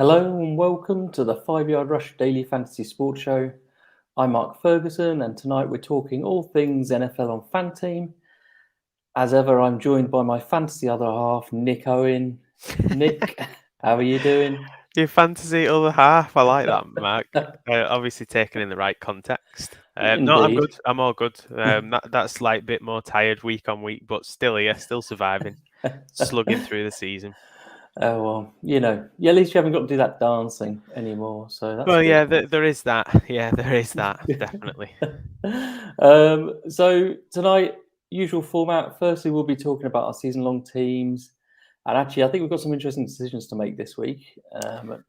Hello and welcome to the 5 Yard Rush Daily Fantasy Sports Show. I'm Mark Ferguson, and tonight we're talking all things NFL on FanTeam. As ever, I'm joined by my fantasy other half, Nick Owen. Nick, how are you doing? Your fantasy other half. I like that, Mark. Obviously taken in the right context. No, I'm Indeed. good. I'm all good. That's like a bit more tired week on week, but still here, still surviving, slugging through the season. Oh, well, at least you haven't got to do that dancing anymore, so that's Well, good. yeah, there is that. Yeah, there is that, definitely. So tonight, usual format. Firstly, we'll be talking about our season-long teams. And actually, I think we've got some interesting decisions to make this week. I'm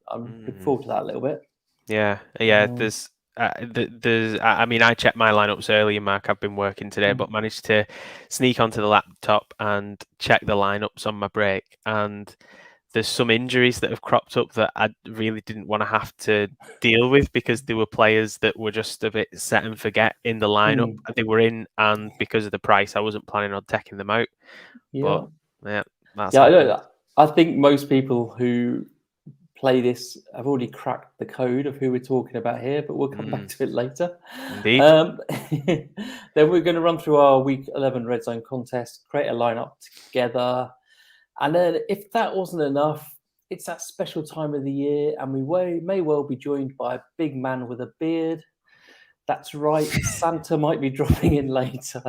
looking forward to that a little bit. Yeah. Um, There's. I mean, I checked my lineups earlier, Mark. I've been working today, but managed to sneak onto the laptop and check the lineups on my break. And there's some injuries that have cropped up that I really didn't want to have to deal with because there were players that were just a bit set and forget in the lineup they were in, and because of the price, I wasn't planning on taking them out. But yeah, yeah, that's yeah. happened. I think most people who play this have already cracked the code of who we're talking about here, but we'll come back to it later. Indeed. Then we're going to run through our Week 11 Red Zone contest, create a lineup together. And then if that wasn't enough, it's that special time of the year, and we may well be joined by a big man with a beard. That's right, Santa might be dropping in later.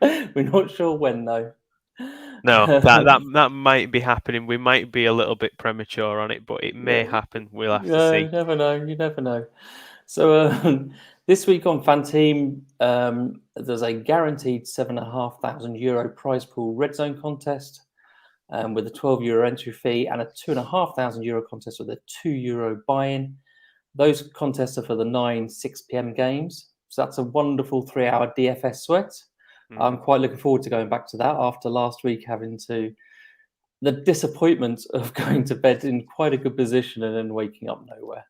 We're not sure when, though. No, that might be happening. We might be a little bit premature on it, but it may happen. We'll have to Yeah, see. you never know. You never know. So this week on FanTeam, there's a guaranteed €7,500 prize pool red zone contest with a €12 entry fee and a €2,500 contest with a €2 buy-in. Those contests are for the 6 p.m. games. So that's a wonderful 3-hour DFS sweat. I'm quite looking forward to going back to that after last week having the disappointment of going to bed in quite a good position and then waking up nowhere.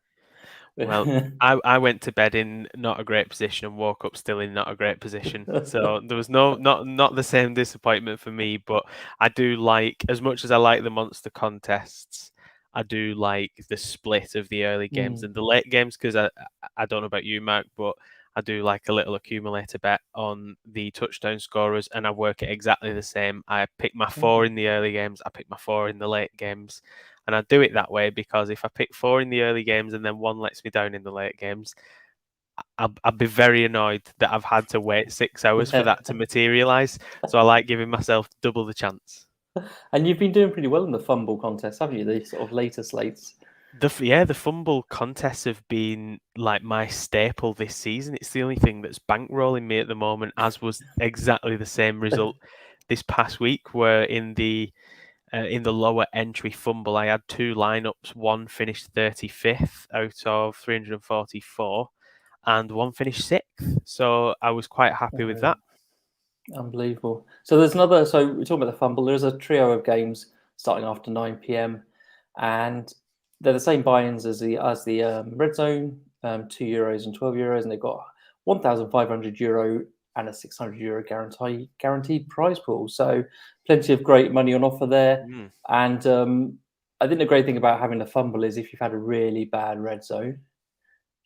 Well, I went to bed in not a great position and woke up still in not a great position. So there was not the same disappointment for me, but I do like, as much as I like the monster contests, I do like the split of the early games and the late games, because I don't know about you, Mark, but I do like a little accumulator bet on the touchdown scorers, and I work it exactly the same. I pick my 4 in the early games, I pick my 4 in the late games. And I do it that way because if I pick 4 in the early games and then 1 lets me down in the late games, I'll be very annoyed that I've had to wait 6 hours for that to materialise. So I like giving myself double the chance. And you've been doing pretty well in the fumble contest, haven't you? The sort of later slates. The fumble contests have been like my staple this season. It's the only thing that's bankrolling me at the moment, as was exactly the same result this past week, where in the lower entry fumble, I had 2 lineups. One finished 35th out of 344, and one finished 6th. So I was quite happy with that. Unbelievable. So there's another. So we're talking about the fumble. There's a trio of games starting after 9 p.m. and they're the same buy-ins as the red zone, €2 and €12, and they've got €1,500 and a €600 guaranteed prize pool. So plenty of great money on offer there. And I think the great thing about having a fumble is if you've had a really bad red zone,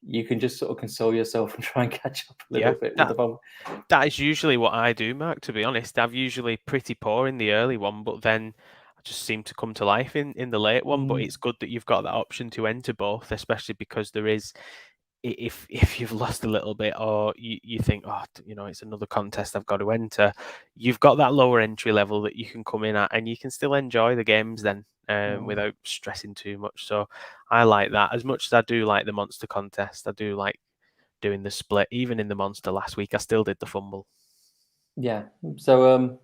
you can just sort of console yourself and try and catch up a little bit with the fumble. That is usually what I do, Mark, to be honest. I'm usually pretty poor in the early one, but then I just seem to come to life in the late one. But it's good that you've got that option to enter both, especially because there is, if you've lost a little bit or you think, it's another contest I've got to enter, you've got that lower entry level that you can come in at and you can still enjoy the games then without stressing too much. So I like that. As much as I do like the monster contest, I do like doing the split. Even in the monster last week, I still did the fumble. Yeah. So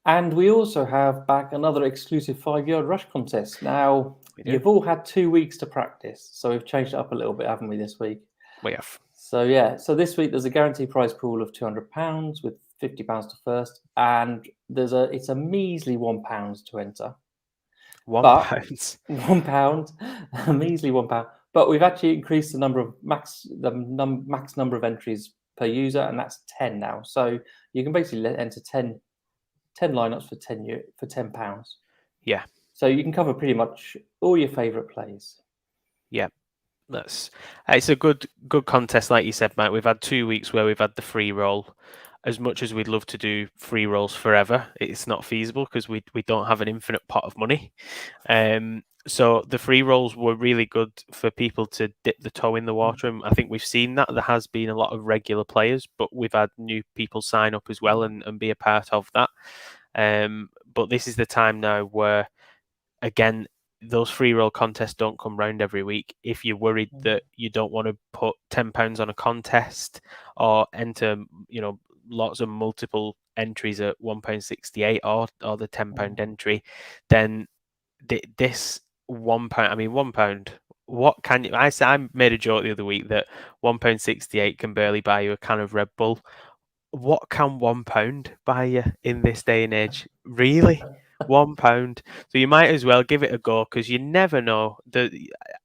and we also have back another exclusive 5-yard rush contest. Now, you've all had 2 weeks to practice, so we've changed it up a little bit, haven't we, this week? We have. So, yeah. So this week there's a guaranteed prize pool of £200 with £50 to first, and it's a measly £1 to enter. £1. £1, a measly £1. But we've actually increased the number of max number of entries per user, and that's 10 now. So you can basically enter 10 lineups for £10. Yeah. So you can cover pretty much all your favourite plays. Yeah. It's a good contest, like you said, Mike. We've had 2 weeks where we've had the free roll. As much as we'd love to do free rolls forever, it's not feasible because we don't have an infinite pot of money. So the free rolls were really good for people to dip the toe in the water, and I think we've seen that there has been a lot of regular players, but we've had new people sign up as well and be a part of that. But this is the time now where, again, those free roll contests don't come round every week. If you're worried that you don't want to put £10 on a contest or enter, lots of multiple entries at £1.68 or the £10 entry, then this £1, I mean, £1. What can you? I made a joke the other week that £1.68 can barely buy you a can of Red Bull. What can £1 buy you in this day and age? Really? £1. So you might as well give it a go because you never know that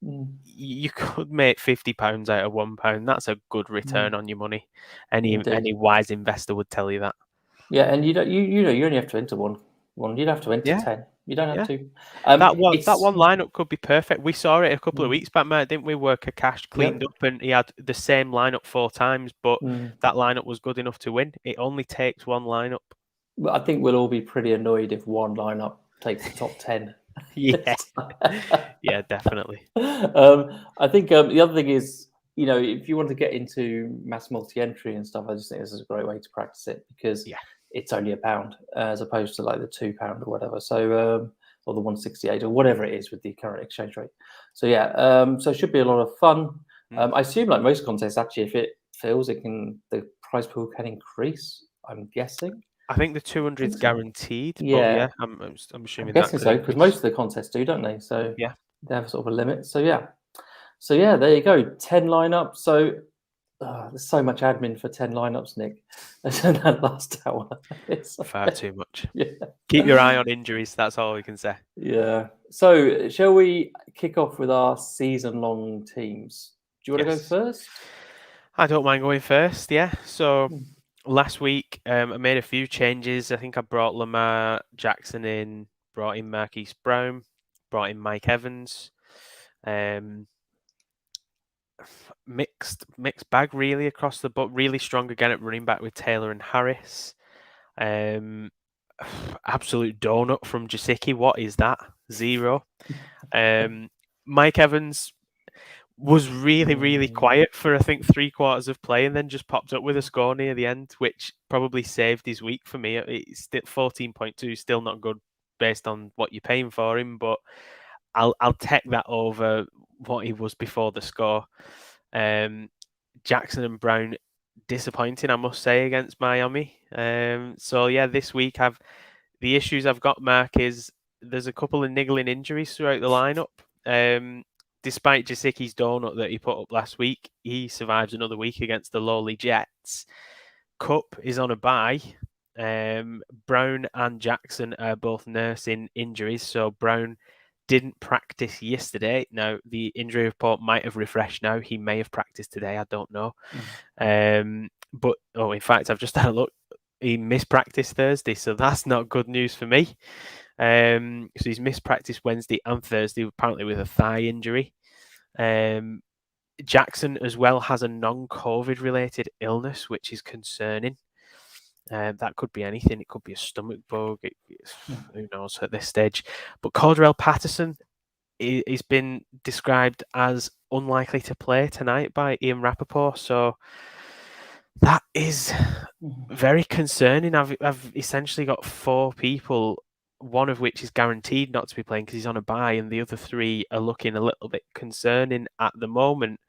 you could make £50 out of £1. That's a good return on your money. Any wise investor would tell you that. Yeah, and you only have to enter one. You don't have to enter 10. You don't have to. That one lineup could be perfect. We saw it a couple of weeks back, Matt, didn't we? Where Kakash cleaned up and he had the same lineup 4 times, but that lineup was good enough to win. It only takes one lineup. Well, I think we'll all be pretty annoyed if one lineup takes the top 10. Yeah, yeah, definitely. I think the other thing is, if you want to get into mass multi-entry and stuff, I just think this is a great way to practice it because it's only £1 as opposed to like the £2 or whatever. So, or the 168 or whatever it is with the current exchange rate. So so it should be a lot of fun. I assume, like most contests, actually, if it fills, the prize pool can increase. I'm guessing. I think the 200 is guaranteed. Yeah, but I'm assuming. I'm guessing so because most of the contests do, don't they? So yeah, they have sort of a limit. So there you go. 10 lineups. So there's so much admin for 10 lineups, Nick. In that last hour, it's far too much. Yeah. Keep your eye on injuries. That's all we can say. Yeah. So shall we kick off with our season-long teams? Do you want to go first? I don't mind going first. Yeah. So. Last week, I made a few changes. I think I brought Lamar Jackson in, brought in Marquise Brown, brought in Mike Evans. Mixed bag really across the board. Really strong again at running back with Taylor and Harris. Absolute donut from Jasicki. What is that? 0. Mike Evans was really quiet for I think 3/4 of play and then just popped up with a score near the end, which probably saved his week for me. It's still 14.2, still not good based on what you're paying for him, but I'll take that over what he was before the score. Jackson and Brown disappointing, I must say, against Miami. So yeah, this week the issues I've got, Mark, is there's a couple of niggling injuries throughout the lineup. Despite Jasicki's donut that he put up last week, he survives another week against the lowly Jets. Cup is on a bye. Brown and Jackson are both nursing injuries, so Brown didn't practice yesterday. Now, the injury report might have refreshed now. He may have practiced today. I don't know. But, in fact, I've just had a look. He missed practice Thursday, so that's not good news for me. So he's missed practice Wednesday and Thursday, apparently with a thigh injury. Jackson as well has a non-COVID related illness, which is concerning. That could be anything. It could be a stomach bug. Who knows at this stage. But Cordral Patterson he's been described as unlikely to play tonight by Ian Rappaport. So that is very concerning. I've essentially got 4 people, one of which is guaranteed not to be playing because he's on a bye, and the other 3 are looking a little bit concerning at the moment.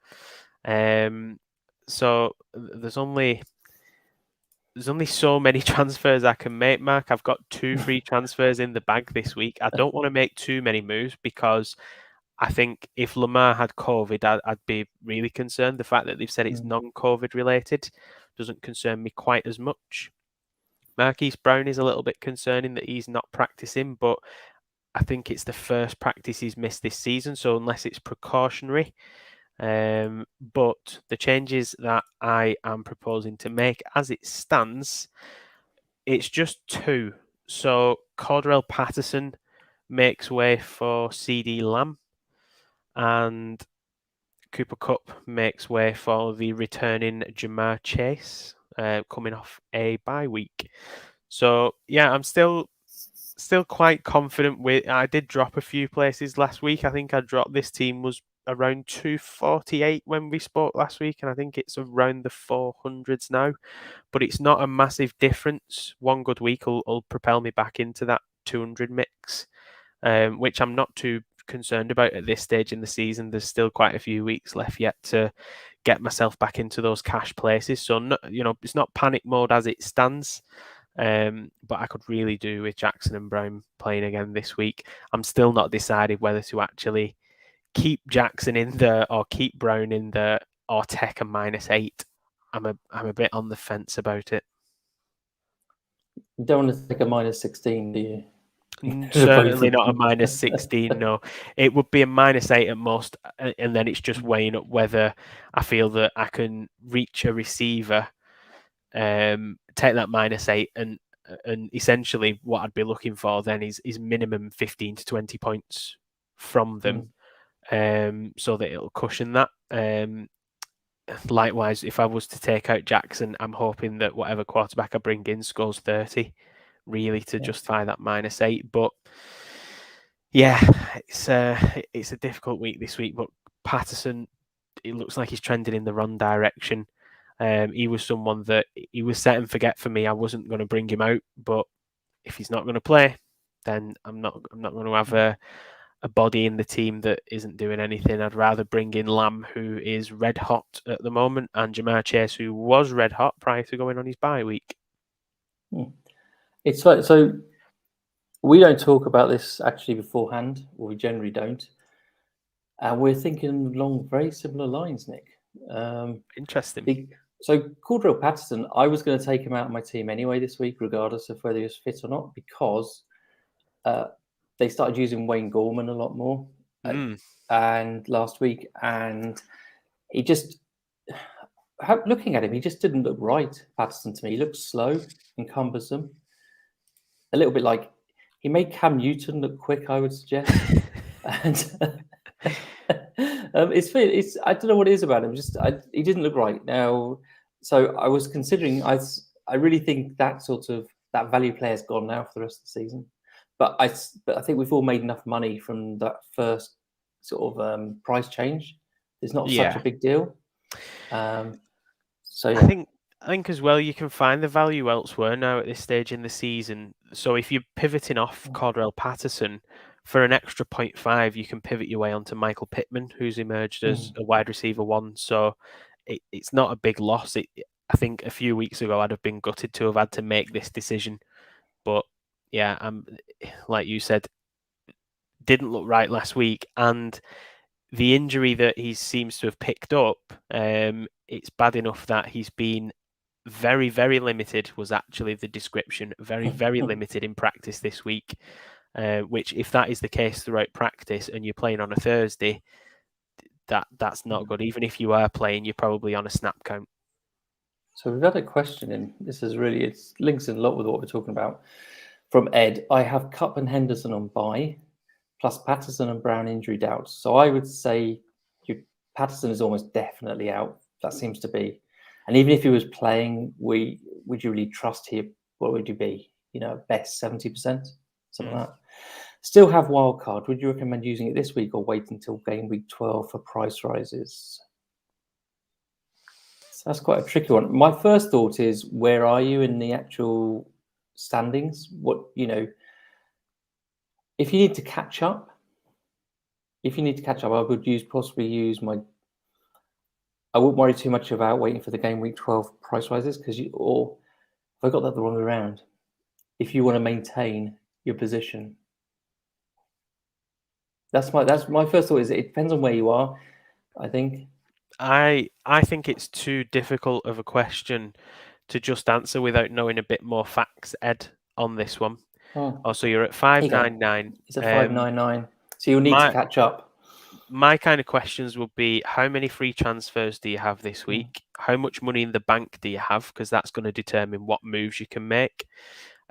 So there's only so many transfers I can make, Mark. I've got 2 free transfers in the bag this week. I don't want to make too many moves because I think if Lamar had COVID, I'd be really concerned. The fact that they've said it's non-COVID related doesn't concern me quite as much. Marquise Brown is a little bit concerning that he's not practicing, but I think it's the first practice he's missed this season, so unless it's precautionary. But the changes that I am proposing to make as it stands, it's just 2. So Cordral Patterson makes way for CD Lamb, and Cooper Kupp makes way for the returning Jamar Chase, coming off a bye week. So yeah, I'm still quite confident with. I did drop a few places last week. I think I dropped this team was around 248 when we spoke last week, and I think it's around the 400s now. But it's not a massive difference. One good week will propel me back into that 200 mix, which I'm not too concerned about at this stage in the season. There's still quite a few weeks left yet to get myself back into those cash places. So, it's not panic mode as it stands. But I could really do with Jackson and Brown playing again this week. I'm still not decided whether to actually keep Jackson in there or keep Brown in there or take a -8. I'm a bit on the fence about it. You don't want to take a -16, do you? Certainly not a -16. No, it would be a -8 at most, and then it's just weighing up whether I feel that I can reach a receiver, take that -8, and essentially what I'd be looking for then is minimum 15 to 20 points from them, so that it'll cushion that. Likewise, if I was to take out Jackson, I'm hoping that whatever quarterback I bring in scores 30. Really to justify that -8, but yeah, it's a difficult week this week. But Patterson, it looks like he's trending in the wrong direction. He was someone that he was set and forget for me. I wasn't going to bring him out, but if he's not going to play, then I'm not going to have a body in the team that isn't doing anything. I'd rather bring in Lamb, who is red hot at the moment, and Jamar Chase, who was red hot prior to going on his bye week. It's like, so we don't talk about this actually beforehand, or we generally don't. And we're thinking along very similar lines, Nick. Interesting. So Cordral Patterson, I was going to take him out of my team anyway this week, regardless of whether he was fit or not, because they started using Wayne Gorman a lot more and last week, and he just, looking at him, he just didn't look right, Patterson, to me. He looked slow and cumbersome. A little bit like he made Cam Newton look quick, I would suggest. And it's I don't know what it is about him. He didn't look right now. So I was considering. I really think that that value player's gone now for the rest of the season. But I think we've all made enough money from that first sort of price change. It's not such a big deal. So yeah. I think as well you can find the value elsewhere now at this stage in the season. So if you're pivoting off Cordral Patterson for an extra 0.5, you can pivot your way onto Michael Pittman, who's emerged as a wide receiver 1. So it's not a big loss. I think a few weeks ago I'd have been gutted to have had to make this decision, but yeah, like you said, didn't look right last week, and the injury that he seems to have picked up, it's bad enough that he's been very, very limited, was actually the description. Very, very limited in practice this week, which if that is the case throughout practice and you're playing on a Thursday, that's not good. Even if you are playing, you're probably on a snap count. So we've had a question in. It links in a lot with what we're talking about. From Ed, I have Kupp and Henderson on bye, plus Patterson and Brown injury doubts. So I would say Patterson is almost definitely out. That seems to be. And even if he was playing, would you really trust him? What would you be? Best 70%, something like that. Still have wildcard. Would you recommend using it this week or wait until game week 12 for price rises? So that's quite a tricky one. My first thought is, where are you in the actual standings? If you need to catch up, I would possibly use my. I wouldn't worry too much about waiting for the game week 12 price rises, or if I got that the wrong way around, if you want to maintain your position, that's my first thought. Is it depends on where you are. I think. I think it's too difficult of a question to just answer without knowing a bit more facts, Ed, on this one. So you're at 599. It's a 599. So you'll need to catch up. My kind of questions would be, how many free transfers do you have this week? How much money in the bank do you have? Because that's going to determine what moves you can make.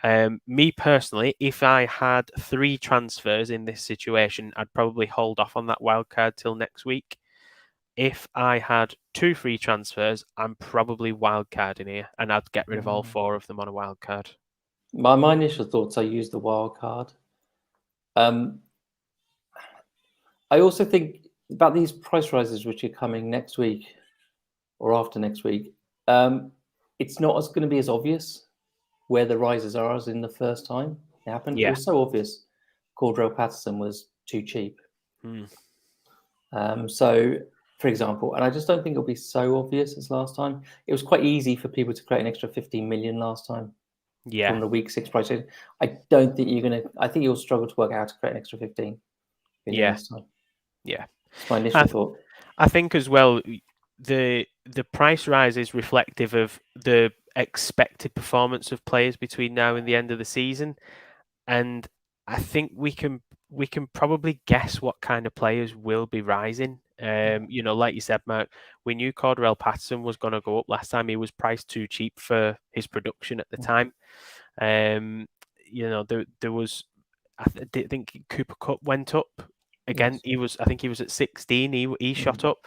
Me personally, if I had 3 transfers in this situation, I'd probably hold off on that wild card till next week. If I had 2 free transfers, I'm probably wildcarding here, and I'd get rid of all 4 of them on a wild card. My initial thoughts, I use the wild card. I also think about these price rises which are coming next week or after next week. It's not going to be as obvious where the rises are as in the first time it happened. Yeah. It was so obvious. Cordral Patterson was too cheap. So, for example, and I just don't think it'll be so obvious as last time. It was quite easy for people to create an extra 15 million last time. Yeah. From the week 6 price. I don't think you're going to. I think you'll struggle to work out how to create an extra 15 million this time. Yeah. That's my initial thought. I think as well, the price rise is reflective of the expected performance of players between now and the end of the season, and I think we can probably guess what kind of players will be rising. Like you said, Mark, we knew Cordral Patterson was going to go up last time. He was priced too cheap for his production at the time. There was, I think Cooper Kupp went up again. Yes. I think he was at 16. He shot up.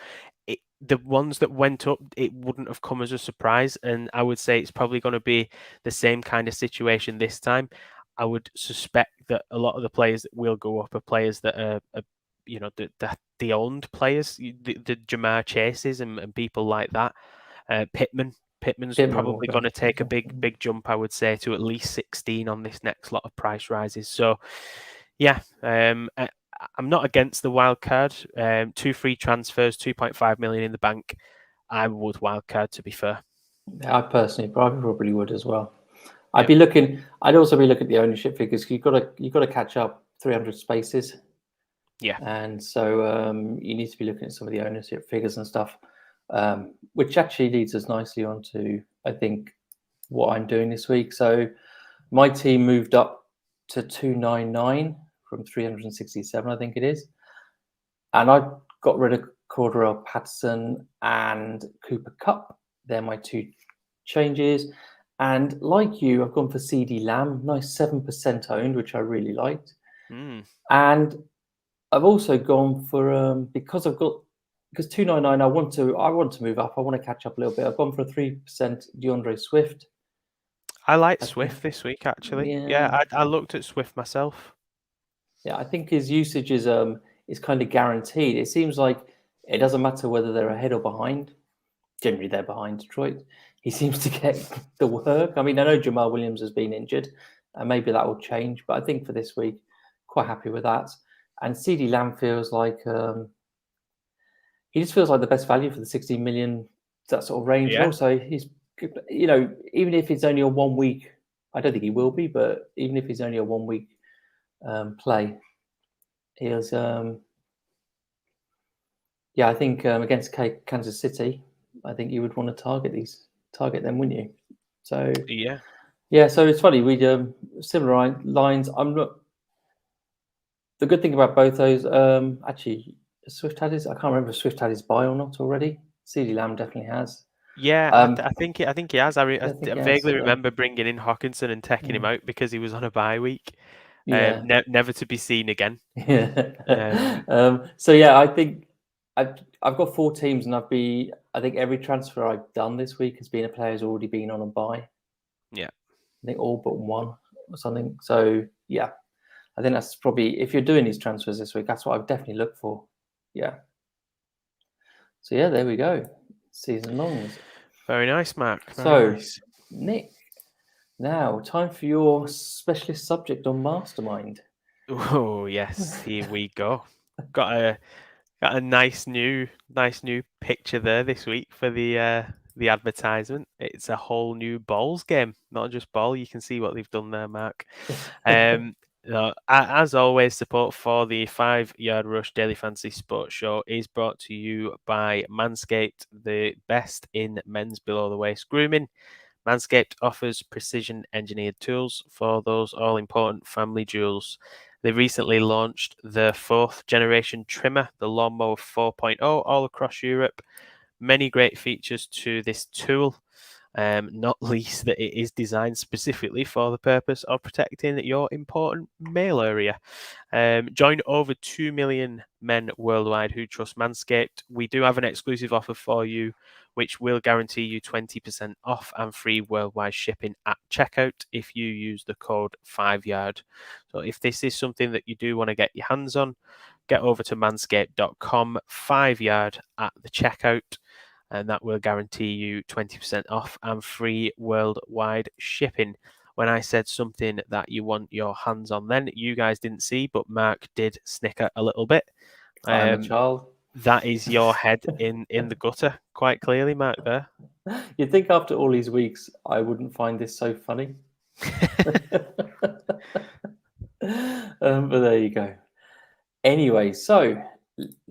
The ones that went up, it wouldn't have come as a surprise, and I would say it's probably going to be the same kind of situation this time. I would suspect that a lot of the players that will go up are players that are the owned players, the Jamar Chases and people like that. Pittman's probably going to take a big jump, I would say, to at least 16 on this next lot of price rises. So, yeah, I'm not against the wild card. 2 free transfers, 2.5 million in the bank. I would wild card, to be fair. I personally probably would as well. I'd also be looking at the ownership figures. You've got to catch up 300 spaces. Yeah. And so you need to be looking at some of the ownership figures and stuff, which actually leads us nicely on to, I think, what I'm doing this week. So my team moved up to 299 from 367, I think it is. And I got rid of Cordral Patterson and Cooper Kupp. They're my 2 changes. And like you, I've gone for CD Lamb, nice 7% owned, which I really liked. And I've also gone for because 299. I want to move up. I want to catch up a little bit. I've gone for 3% DeAndre Swift. I like Swift this week, actually. Yeah, I looked at Swift myself. Yeah, I think his usage is kind of guaranteed. It seems like it doesn't matter whether they're ahead or behind. Generally, they're behind Detroit. He seems to get the work. I mean, I know Jamal Williams has been injured, and maybe that will change. But I think for this week, quite happy with that. And CD Lamb feels like he just feels like the best value for the 16 million, that sort of range. Yeah. And also, he's, even if it's only a 1 week, I don't think he will be, but even if he's only a 1 week play, he is, I think against Kansas City, I think you would want to target them, wouldn't you? So so it's funny, we similar lines. I'm not. The good thing about both those, actually, Swift had his. I can't remember if Swift had his buy or not already. CD Lamb definitely has. Yeah, I think he has. I vaguely remember bringing in Hawkinson and taking him out because he was on a bye week. Never to be seen again. So yeah, I think I've got 4 teams, and I think every transfer I've done this week has been a player who's already been on a bye. Yeah, I think all but 1 or something. So yeah. I think that's probably, if you're doing these transfers this week, that's what I've definitely looked for. Yeah. So yeah, there we go. Season longs. Very nice, Mark. Very nice. Nick, now time for your specialist subject on Mastermind. Oh yes, here we go. Got a nice new picture there this week for the advertisement. It's a whole new balls game, not just ball. You can see what they've done there, Mark. As always, support for the 5 Yard Rush Daily Fantasy Sports Show is brought to you by Manscaped, the best in men's below the waist grooming. Manscaped offers precision engineered tools for those all important family jewels. They recently launched the 4th generation trimmer, the Lawnmower 4.0, all across Europe. Many great features to this tool. not least that it is designed specifically for the purpose of protecting your important male area. Join over 2 million men worldwide who trust Manscaped. We do have an exclusive offer for you, which will guarantee you 20% off and free worldwide shipping at checkout if you use the code 5yard. So if this is something that you do want to get your hands on, get over to manscaped.com, 5yard at the checkout, and that will guarantee you 20% off and free worldwide shipping. When I said something that you want your hands on, then you guys didn't see, but Mark did snicker a little bit. I'm a child. That is your head in the gutter, quite clearly, Mark. There. You'd think after all these weeks, I wouldn't find this so funny. But there you go. Anyway, so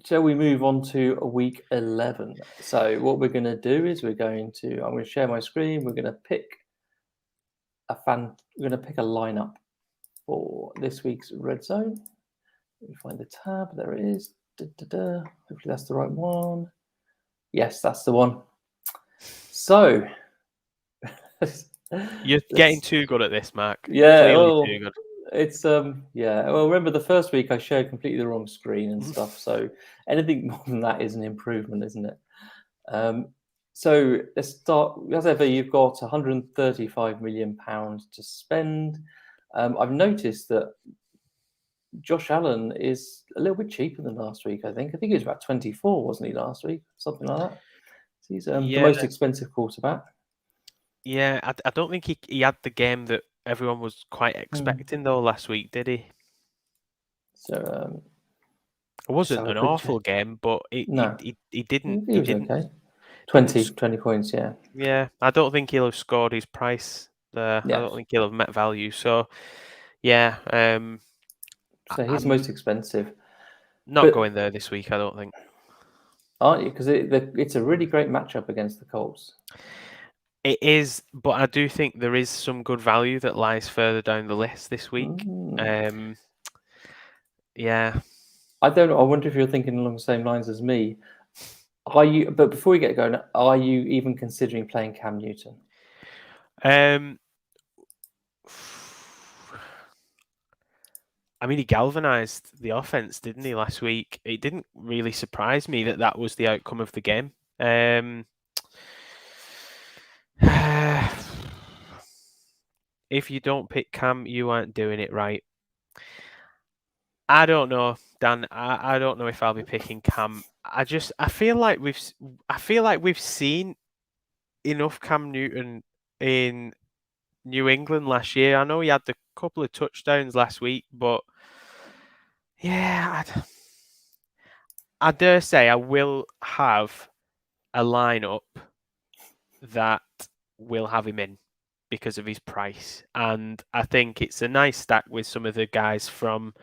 shall we move on to week 11? So what we're going to do is I'm going to share my screen. We're going to pick we're going to pick a lineup for this week's Red Zone. Let me find the tab. There it is. Hopefully that's the right one. Yes, that's the one. So you're getting too good at this, Mark. Yeah, clearly too good. It's yeah. Well, remember the first week I shared completely the wrong screen and stuff. So anything more than that is an improvement, isn't it? So let's start. As ever, you've got £135 million to spend. I've noticed that Josh Allen is a little bit cheaper than last week. I think he was about 24, wasn't he, last week? Something like that. So he's the most expensive quarterback. Yeah, I don't think he had the game that everyone was quite expecting though last week, did he? So it wasn't an awful game, but he didn't. He was okay. 20 points, yeah. Yeah, I don't think he'll have scored his price there. Yeah. I don't think he'll have met value. So, yeah. So he's most expensive. Not going there this week, I don't think. Aren't you? Because it's a really great matchup against the Colts. It is, but I do think there is some good value that lies further down the list this week. Yeah. I don't know. I wonder if you're thinking along the same lines as me. Are you? But before we get going, are you even considering playing Cam Newton? I mean, he galvanized the offense, didn't he, last week? It didn't really surprise me that was the outcome of the game. If you don't pick Cam, you aren't doing it right. I don't know, Dan. I don't know if I'll be picking Cam. I feel like we've seen enough Cam Newton in New England last year. I know he had a couple of touchdowns last week, but yeah, I dare say I will have a lineup that will have him in because of his price. And I think it's a nice stack with some of the guys from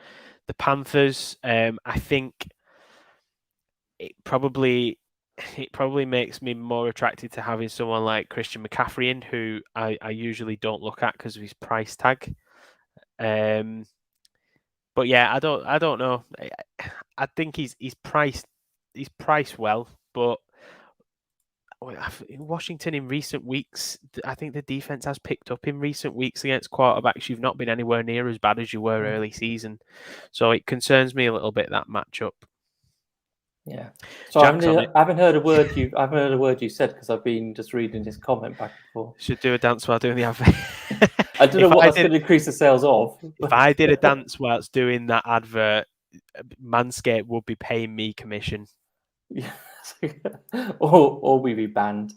the Panthers. I think it probably makes me more attracted to having someone like Christian McCaffrey in, who I usually don't look at because of his price tag. But yeah, I don't know. I think he's priced well, but Washington in recent weeks, I think the defense has picked up in recent weeks against quarterbacks. You've not been anywhere near as bad as you were early season, so it concerns me a little bit, that matchup. Yeah. So I haven't heard a word you said because I've been just reading his comment back and forth. Should do a dance while doing the advert. I don't know what that's going to increase the sales of. If I did a dance whilst doing that advert, Manscaped would be paying me commission. Yeah. or we'd be banned.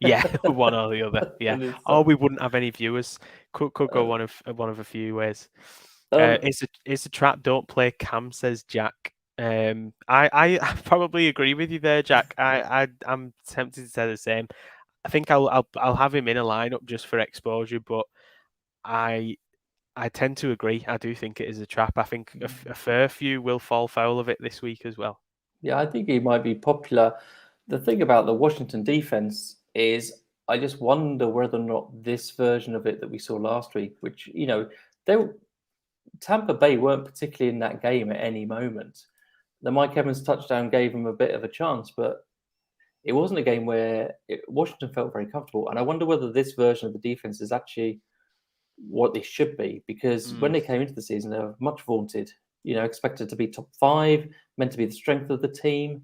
Yeah, one or the other. Yeah, or we wouldn't have any viewers. Could go one of a few ways. It's a trap. Don't play Cam, says Jack. I probably agree with you there, Jack. I'm tempted to say the same. I think I'll have him in a lineup just for exposure, but I tend to agree. I do think it is a trap. I think a fair few will fall foul of it this week as well. Yeah, I think he might be popular. The thing about the Washington defense is I just wonder whether or not this version of it that we saw last week, which, Tampa Bay weren't particularly in that game at any moment. The Mike Evans touchdown gave him a bit of a chance, but it wasn't a game where Washington felt very comfortable. And I wonder whether this version of the defense is actually what they should be, because when they came into the season, they were much vaunted, expected to be top 5, meant to be the strength of the team,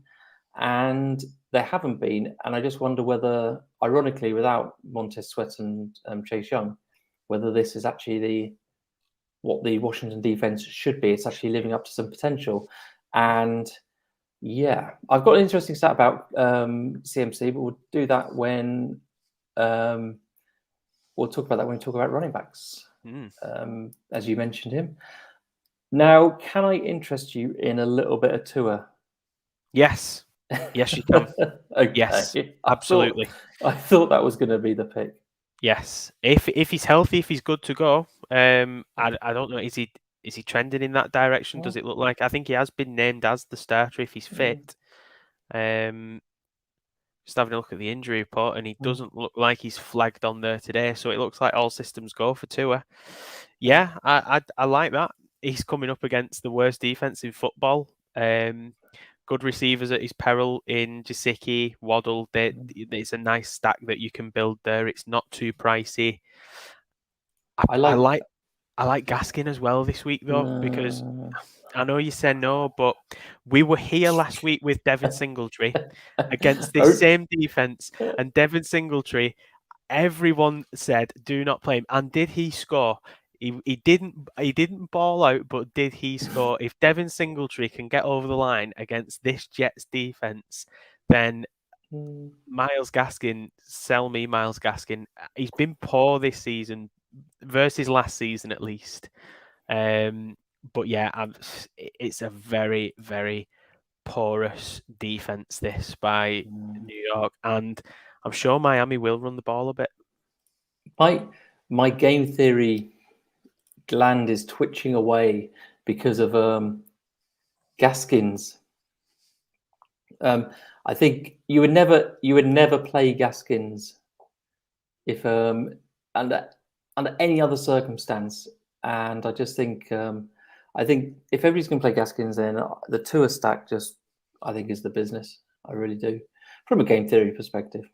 and they haven't been. And I just wonder whether, ironically, without Montez Sweat and Chase Young, whether this is actually what the Washington defense should be. It's actually living up to some potential. And yeah, I've got an interesting stat about CMC, but we'll do that when we'll talk about that when we talk about running backs, as you mentioned him. Now, can I interest you in a little bit of Tua? Yes. Yes, you can. Okay. Yes, absolutely. I thought that was going to be the pick. Yes, if he's healthy, if he's good to go, I don't know. Is he trending in that direction? Does it look like? I think he has been named as the starter if he's fit. Just having a look at the injury report, and he doesn't look like he's flagged on there today. So it looks like all systems go for Tua. Yeah, I like that. He's coming up against the worst defense in football. Good receivers at his peril in Gesicki, Waddle. It's a nice stack that you can build there. It's not too pricey. I like Gaskin as well this week though, because I know you said no, but we were here last week with Devin Singletary against this same defense, and Devin Singletary, everyone said do not play him. And did he score? He didn't ball out, but did he score? If Devin Singletary can get over the line against this Jets defense, then Myles Gaskin, sell me Myles Gaskin. He's been poor this season versus last season at least. But yeah, it's a very, very porous defense this by New York, and I'm sure Miami will run the ball a bit. My game theory gland is twitching away because of Gaskins. I think you would never play Gaskins if under any other circumstance. And I just think I think if everybody's going to play Gaskins, then the Tua stack I think is the business. I really do, from a game theory perspective.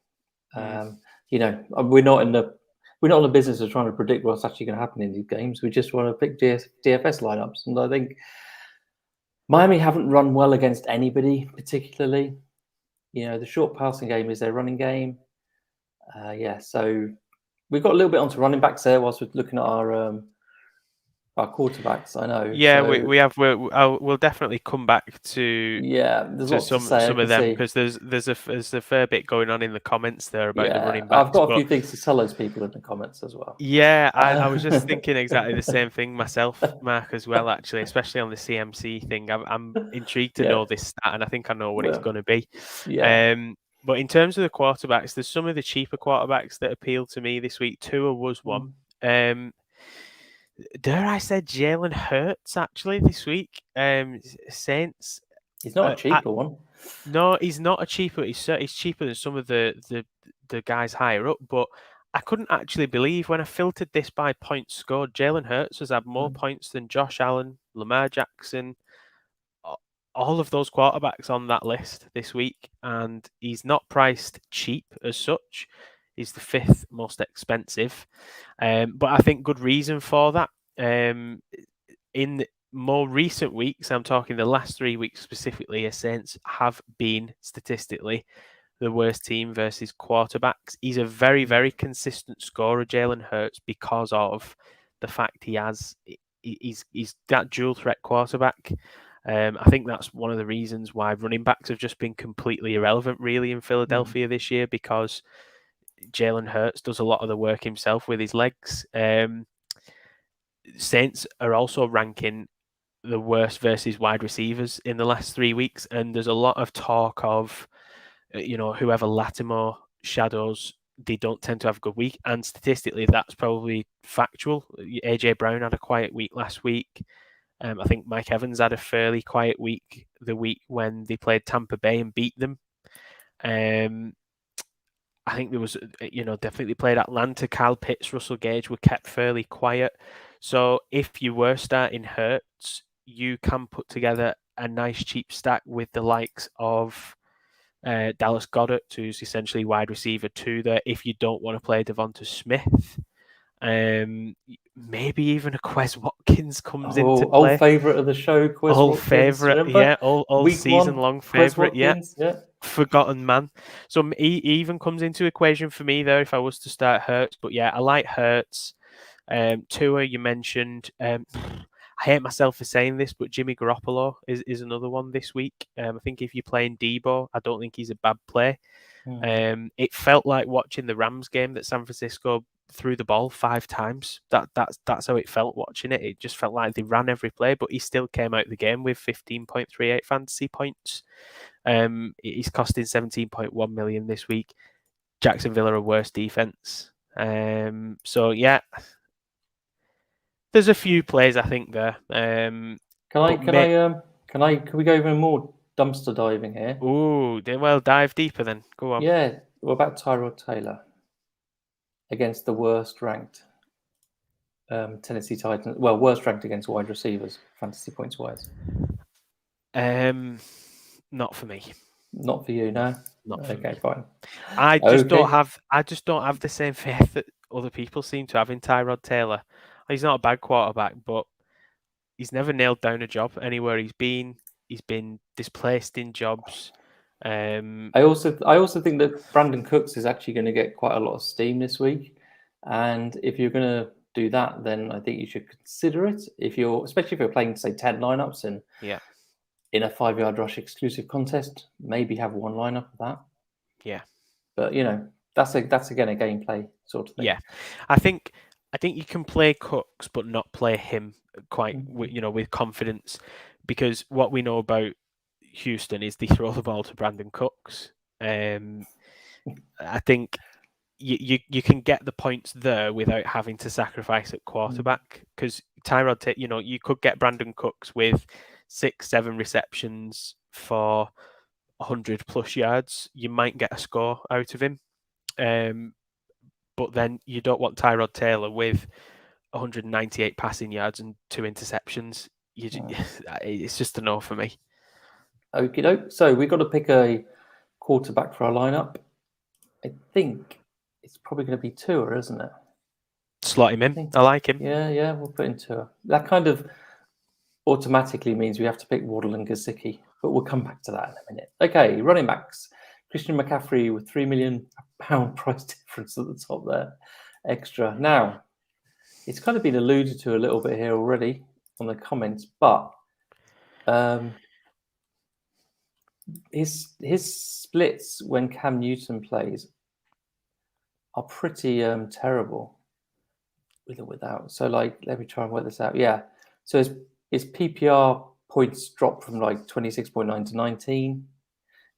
We're not in the business of trying to predict what's actually going to happen in these games. We just want to pick DFS lineups, and I think Miami haven't run well against anybody particularly. The short passing game is their running game. So we've got a little bit onto running backs there whilst we're looking at our quarterbacks. I know. Yeah, so, we have. We'll definitely come back to some of them because there's a fair bit going on in the comments there about the running backs. I've got a few things to tell those people in the comments as well. Yeah, I was just thinking exactly the same thing myself, Mark, as well. Actually, especially on the CMC thing, I'm intrigued to know this stat, and I think I know what it's going to be. Yeah. But in terms of the quarterbacks, there's some of the cheaper quarterbacks that appeal to me this week. Tua was one. Dare I say Jalen Hurts actually this week? Saints. He's not a cheaper one. No, he's not a cheaper. He's cheaper than some of the guys higher up. But I couldn't actually believe when I filtered this by points scored. Jalen Hurts has had more points than Josh Allen, Lamar Jackson, all of those quarterbacks on that list this week, and he's not priced cheap as such. He's the 5th most expensive, but I think good reason for that. In more recent weeks, I'm talking the last 3 weeks specifically, the Saints have been statistically the worst team versus quarterbacks. He's a very, very consistent scorer, Jalen Hurts, because of the fact he's that dual threat quarterback. I think that's one of the reasons why running backs have just been completely irrelevant, really, in Philadelphia this year, because Jalen Hurts does a lot of the work himself with his legs. Saints are also ranking the worst versus wide receivers in the last 3 weeks, and there's a lot of talk of, whoever Lattimore shadows, they don't tend to have a good week, and statistically that's probably factual. AJ Brown had a quiet week last week. I think Mike Evans had a fairly quiet week the week when they played Tampa Bay and beat them. I think there was, definitely played Atlanta. Kyle Pitts, Russell Gage were kept fairly quiet. So if you were starting Hurts, you can put together a nice cheap stack with the likes of Dallas Goedert, who's essentially wide receiver 2 there, if you don't want to play Devonta Smith. Maybe even a Quez Watkins comes into play. Old favourite of the show, Quez Old Watkins. favourite, Remember? yeah. Old season-long favourite, yeah. Forgotten man. So he even comes into equation for me there if I was to start Hurts. But yeah, I like Hurts. Tua, you mentioned. I hate myself for saying this, but Jimmy Garoppolo is another one this week. I think if you're playing Debo, I don't think he's a bad play. It felt like watching the Rams game that San Francisco threw the ball 5 times. That's how it felt watching it. It just felt like they ran every play, but he still came out the game with 15.38 fantasy points. He's costing 17.1 million this week. Jacksonville are a worse defense. So yeah, there's a few plays I think there. Can we go even more dumpster diving here? Ooh, well, dive deeper then. Go on. Yeah. What about Tyrod Taylor against the worst ranked Tennessee Titans? Well, worst ranked against wide receivers, fantasy points wise. Not for me. Not for you, no. Not for okay, me. fine. I just don't have the same faith that other people seem to have in Tyrod Taylor. He's not a bad quarterback, but he's never nailed down a job anywhere he's been. He's been displaced in jobs. I also think that Brandon Cooks is actually going to get quite a lot of steam this week, and if you're going to do that, then I think you should consider it. Especially if you're playing, say, 10 lineups and in a 5-yard rush exclusive contest, maybe have one lineup of that. Yeah, but that's again a gameplay sort of thing. Yeah, I think you can play Cooks, but not play him quite, with confidence, because what we know about Houston is they throw the ball to Brandon Cooks. I think you can get the points there without having to sacrifice at quarterback, because Tyrod, you could get Brandon Cooks with 6-7 receptions for 100 plus yards. You might get a score out of him. But then you don't want Tyrod Taylor with 198 passing yards and 2 interceptions. It's just a no for me. Okie doke. So we've got to pick a quarterback for our lineup. I think it's probably going to be Tua, isn't it? Slot him in. I like him. Yeah, we'll put in Tua. That kind of automatically means we have to pick Waddle and Gesicki, but we'll come back to that in a minute. Okay, running backs. Christian McCaffrey with £3 million price difference at the top there, extra. Now, it's kind of been alluded to a little bit here already on the comments, but his splits when Cam Newton plays are pretty terrible with or without. So, let me try and work this out. Yeah, so his PPR points dropped from 26.9 to 19.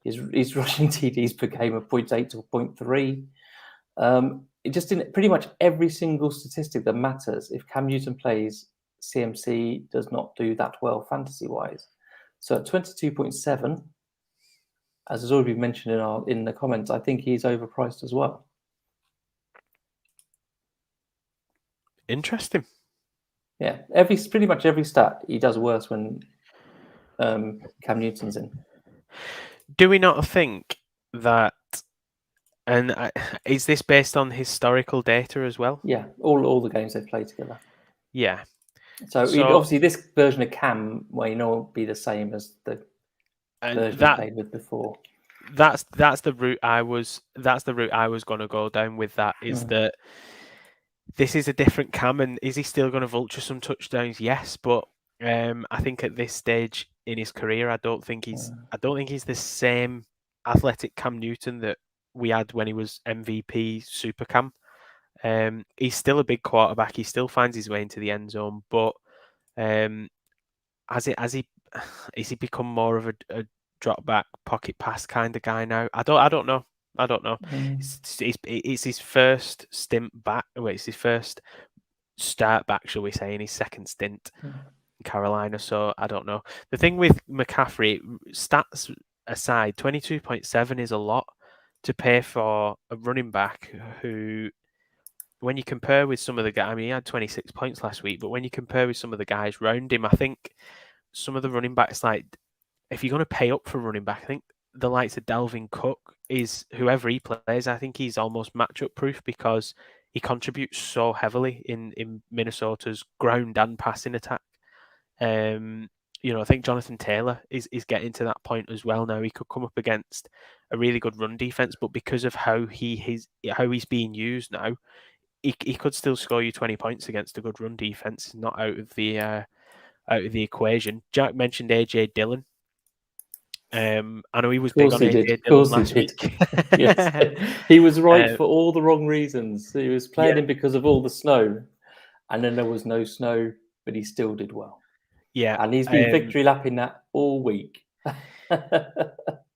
His rushing TDs per game of 0.8 to 0.3. It just in pretty much every single statistic that matters. If Cam Newton plays, CMC does not do that well fantasy-wise. So at 22.7, as has already been mentioned in the comments, I think he's overpriced as well. Interesting. Yeah, pretty much every stat he does worse when Cam Newton's in. Do we not think that, and is this based on historical data as well? Yeah, all the games they've played together. Yeah. So obviously this version of Cam won't be the same as the version he played with before. That's the route I was going to go down with. That is that this is a different Cam, and is he still going to vulture some touchdowns? Yes, but I think at this stage in his career, I don't think he's the same athletic Cam Newton that we had when he was MVP Super Cam. He's still a big quarterback. He still finds his way into the end zone, but has he become more of a drop back pocket pass kind of guy now? I don't know. It's his first stint back. It's his first start back, shall we say, in his second stint in Carolina. So I don't know. The thing with McCaffrey, stats aside, 22.7 is a lot to pay for a running back who, when you compare with some of the guys, he had 26 points last week, but when you compare with some of the guys round him, I think some of the running backs, if you're going to pay up for running back, I think the likes of Delvin Cook is whoever he plays, I think he's almost matchup proof because he contributes so heavily in Minnesota's ground and passing attack. I think Jonathan Taylor is getting to that point as well now. He could come up against a really good run defense, but because of how he's being used now, he could still score you 20 points against a good run defense. Not out of the equation. Jack mentioned AJ Dillon. I know he was big on AJ Dillon last week. Yes, he was right for all the wrong reasons. He was playing him because of all the snow, and then there was no snow, but he still did well. Yeah, and he's been victory lapping that all week.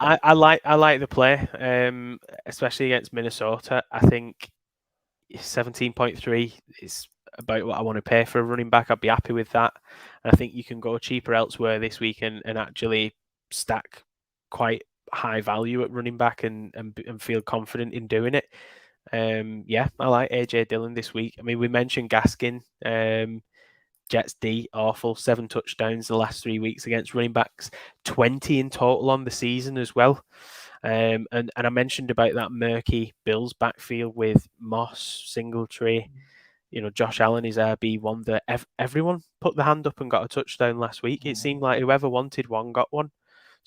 I like the play, especially against Minnesota. I think 17.3 is about what I want to pay for a running back. I'd be happy with that. And I think you can go cheaper elsewhere this week and actually stack quite high value at running back and feel confident in doing it. I like AJ Dillon this week. I mean, we mentioned Gaskin. Jets D, awful. 7 touchdowns the last 3 weeks against running backs, 20 in total on the season as well. And I mentioned about that murky Bills backfield with Moss, Singletary, Josh Allen is RB1. Everyone put the hand up and got a touchdown last week. It seemed like whoever wanted one got one.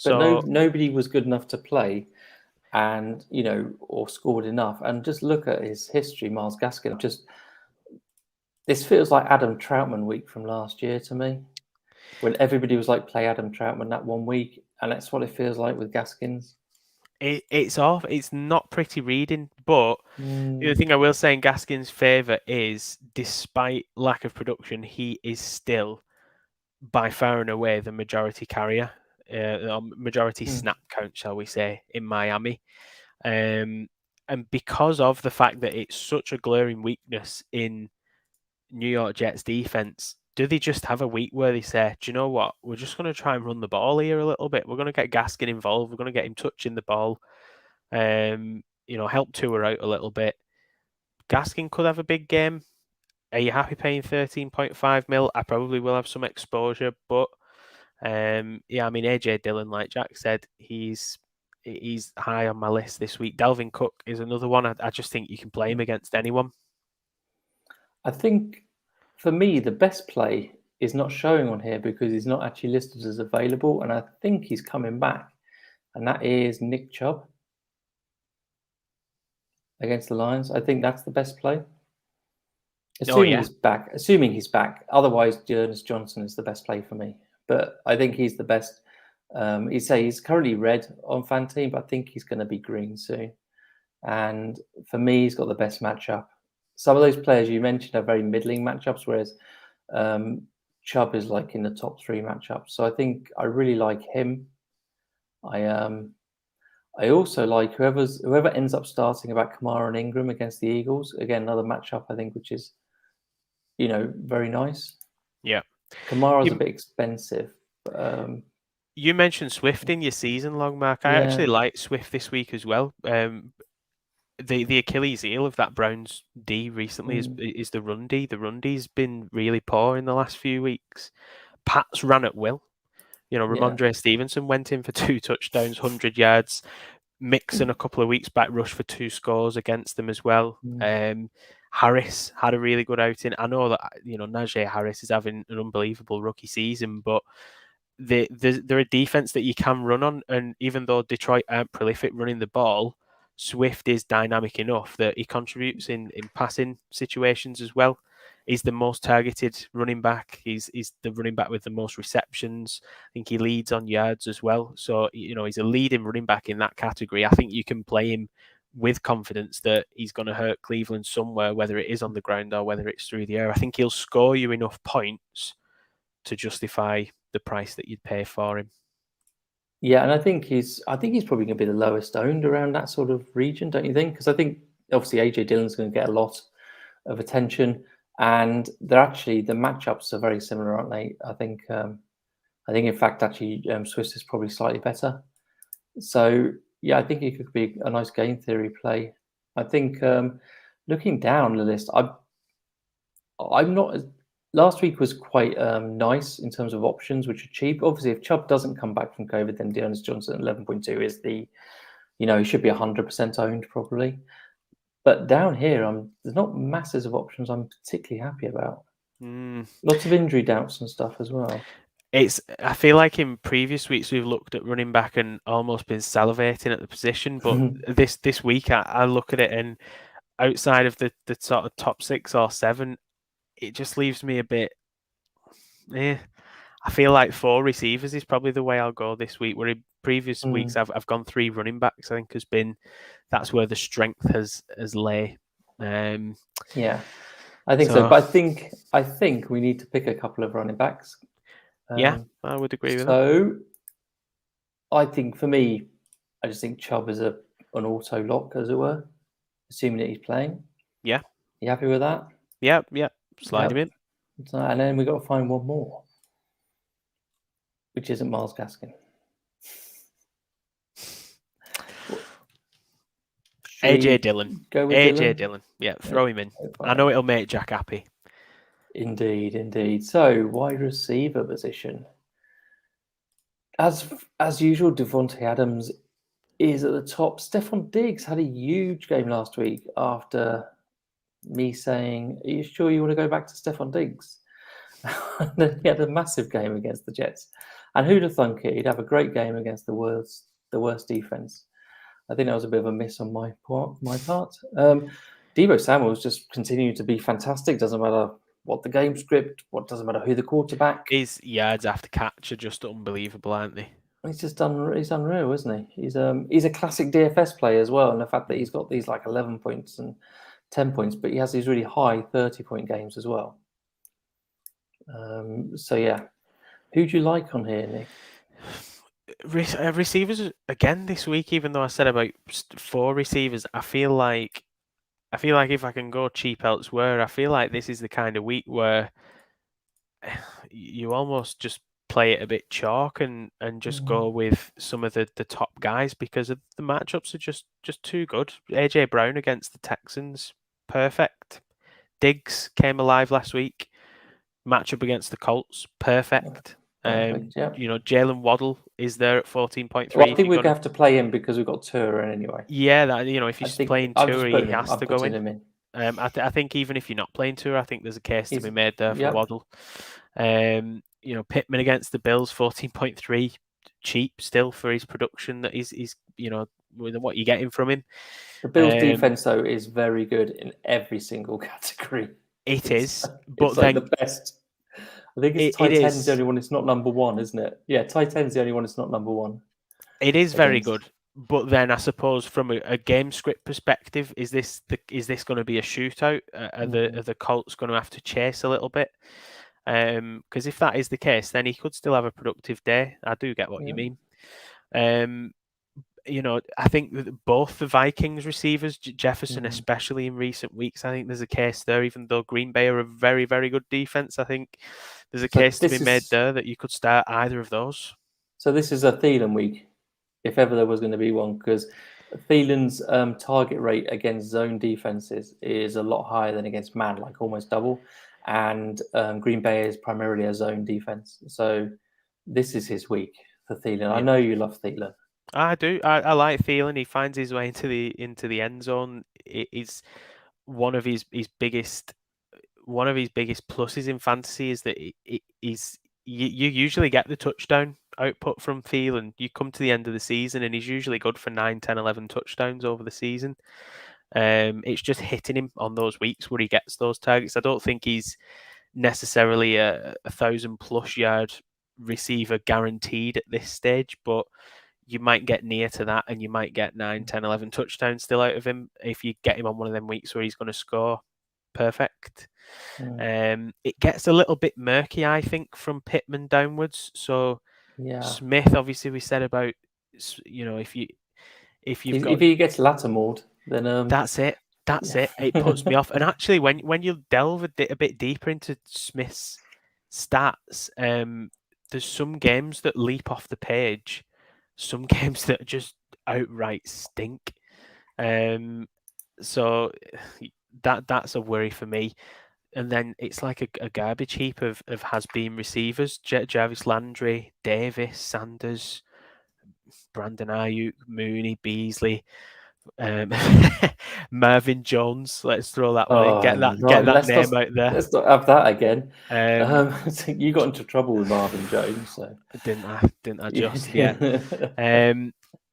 But nobody was good enough to play and, or scored enough. And just look at his history, Myles Gaskin. This feels like Adam Troutman week from last year to me, when everybody was like, play Adam Troutman that 1 week. And that's what it feels like with Gaskins. It's off. It's not pretty reading, but the other thing I will say in Gaskin's favour is, despite lack of production, he is still by far and away the majority carrier, majority snap count, shall we say, in Miami. And because of the fact that it's such a glaring weakness in New York Jets defense, do they just have a week where they say, do you know what, we're just going to try and run the ball here a little bit. We're going to get Gaskin involved. We're going to get him touching the ball, help Tua out a little bit. Gaskin could have a big game. Are you happy paying 13.5 mil? I probably will have some exposure, but AJ Dillon, like Jack said, he's high on my list this week. Delvin Cook is another one. I just think you can play him against anyone. I think for me, the best play is not showing on here because he's not actually listed as available. And I think he's coming back. And that is Nick Chubb against the Lions. I think that's the best play. Assuming he's back. Otherwise, Dearness Johnson is the best play for me. But I think he's the best. He's currently red on FanTeam, but I think he's going to be green soon. And for me, he's got the best matchup. Some of those players you mentioned are very middling matchups, whereas Chubb is like in the top 3 matchups. So I think I really like him. I also like whoever ends up starting about Kamara and Ingram against the Eagles. Again, another matchup I think which is, very nice. Yeah, Kamara's a bit expensive. But, you mentioned Swift in your season long, Mark. I actually like Swift this week as well. The Achilles heel of that Browns D recently is the run D. The run D's been really poor in the last few weeks. Pats ran at will. Ramondre Stevenson went in for 2 touchdowns, 100 yards. Mixon a couple of weeks back rushed for 2 scores against them as well. Harris had a really good outing. I know that Najee Harris is having an unbelievable rookie season, but they're a defense that you can run on. And even though Detroit aren't prolific running the ball, Swift is dynamic enough that he contributes in passing situations as well. He's the most targeted running back. He's the running back with the most receptions. I think he leads on yards as well. So, he's a leading running back in that category. I think you can play him with confidence that he's going to hurt Cleveland somewhere, whether it is on the ground or whether it's through the air. I think he'll score you enough points to justify the price that you'd pay for him. Yeah, and I think he's probably going to be the lowest owned around that sort of region, don't you think? Because I think obviously AJ Dillon's going to get a lot of attention, and the matchups are very similar, aren't they? I think in fact actually Swiss is probably slightly better. So yeah, I think it could be a nice game theory play. I think looking down the list, I'm not last week was quite nice in terms of options, which are cheap. Obviously, if Chubb doesn't come back from COVID, then Dearness Johnson at 11.2 is the, he should be 100% owned probably. But down here, there's not masses of options I'm particularly happy about. Lots of injury doubts and stuff as well. I feel like in previous weeks we've looked at running back and almost been salivating at the position, but this week I look at it and outside of the sort of top 6 or 7, it just leaves me a bit. I feel like 4 receivers is probably the way I'll go this week. Where in previous weeks I've gone 3 running backs. I think that's where the strength has lay. Yeah, I think so. But I think we need to pick a couple of running backs. Yeah, I would agree with that. So I think for me, I just think Chubb is an auto lock, as it were, assuming that he's playing. Yeah. You happy with that? Yeah. Slide him in. And then we got to find one more, which isn't Myles Gaskin. AJ Dillon. Go with AJ Dillon. Yeah, throw him in. I know it'll make Jack happy. Indeed. So, wide receiver position. As usual, Devontae Adams is at the top. Stefan Diggs had a huge game last week after me saying, "Are you sure you want to go back to Stefan Diggs?" And then he had a massive game against the Jets. And who'd have thunk it? He'd have a great game against the worst defense. I think that was a bit of a miss on my part. Deebo Samuel's just continued to be fantastic. Doesn't matter what the game script, doesn't matter who the quarterback. His yards after catch are just unbelievable, aren't they? He's just he's unreal, isn't he? He's a classic DFS player as well, and the fact that he's got these like 11 points and 10 points, but he has these really high 30-point games as well. So yeah, who do you like on here, Nick? Receivers again this week. Even though I said about 4 receivers, I feel like if I can go cheap elsewhere, I feel like this is the kind of week where you almost just play it a bit chalk and just go with some of the top guys because the matchups are just too good. AJ Brown against the Texans, perfect. Diggs came alive last week. Matchup against the Colts, perfect. Jalen Waddle is there at 14.3. Well, I think we're going to have to play him because we've got Tura anyway. Yeah, if he's playing Tura, he has to go in. I think even if you're not playing Tura, I think there's a case to be made there for Waddle. Pittman against the Bills, 14.3, cheap still for his production that he's with what you're getting from him. The Bills' defense though is very good in every single category. It's then the best. I think it's tight end's the only one it's not number 1, isn't it? Yeah, tight end's the only one it's not number 1. It is very good, but then I suppose from a game script perspective, is this going to be a shootout? Are the Colts going to have to chase a little bit? Because if that is the case, then he could still have a productive day. I do get what you mean. I think that both the Vikings receivers, Jefferson especially in recent weeks, I think there's a case there, even though Green Bay are a very, very good defense. I think there's a case to be made there that you could start either of those. So this is a Thielen week, if ever there was going to be one, because Thielen's target rate against zone defenses is a lot higher than against man, like almost double. And Green Bay is primarily a zone defense. So this is his week for Thielen. Yeah. I know you love Thielen. I do. I like Thielen. He finds his way into the end zone. It's one of his biggest pluses in fantasy is that you usually get the touchdown output from Thielen. You come to the end of the season and he's usually good for 9, 10, 11 touchdowns over the season. It's just hitting him on those weeks where he gets those targets. I don't think he's necessarily a 1,000+ yard receiver guaranteed at this stage, but you might get near to that and you might get 9, 10, 11 touchdowns still out of him if you get him on one of them weeks where he's going to score. Perfect. It gets a little bit murky, I think, from Pittman downwards. So Smith, obviously, we said about if he gets Lattimore, then that's it. It puts me off. And actually, when you delve a bit deeper into Smith's stats, there's some games that leap off the page, some games that just outright stink. So that's a worry for me. and then it's like a garbage heap of has-been receivers: Jarvis Landry, Davis, Sanders, Brandon Ayuk, Mooney, Beasley, Marvin Jones. Let's throw that one in. Get that name out there. Let's not have that again. So you got into trouble with Marvin Jones, so didn't I just yet.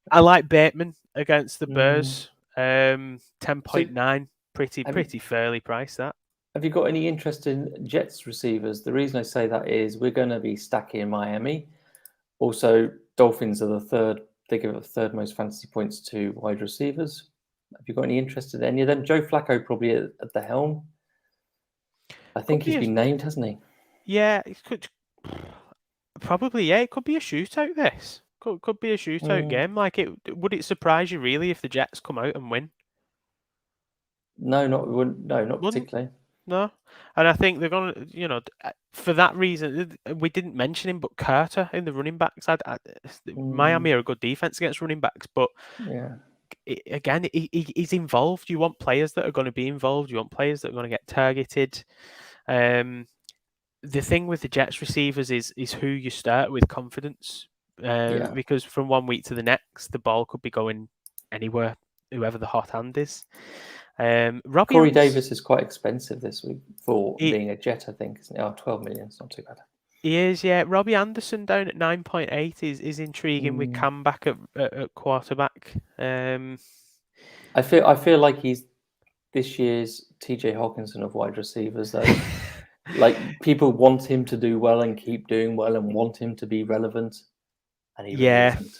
I like Bateman against the Bears. 10.9, pretty fairly priced that. Have you got any interest in Jets receivers? The reason I say that is we're going to be stacking Miami. Also, Dolphins are the third. They give up the third most fantasy points to wide receivers. Have you got any interest in any of them? Joe Flacco probably at the helm. I think he's been named, hasn't he? Yeah, it could probably. Yeah, it could be a shootout. This could be a shootout game. Like, would it surprise you really if the Jets come out and win? No, not particularly. No, and I think they're going to, for that reason, we didn't mention him, but Carter in the running backs. Miami are a good defense against running backs, but again, he's involved. You want players that are going to be involved. You want players that are going to get targeted. The thing with the Jets receivers is who you start with confidence, because from one week to the next, the ball could be going anywhere, whoever the hot hand is. Corey Davis is quite expensive this week for being a Jet, I think. Isn't it? Oh, 12 million. It's not too bad. He is, yeah. Robbie Anderson down at 9.8 is intriguing with Cam back at quarterback. I feel like he's this year's TJ Hawkinson of wide receivers, though. Like, people want him to do well and keep doing well and want him to be relevant, and he really isn't.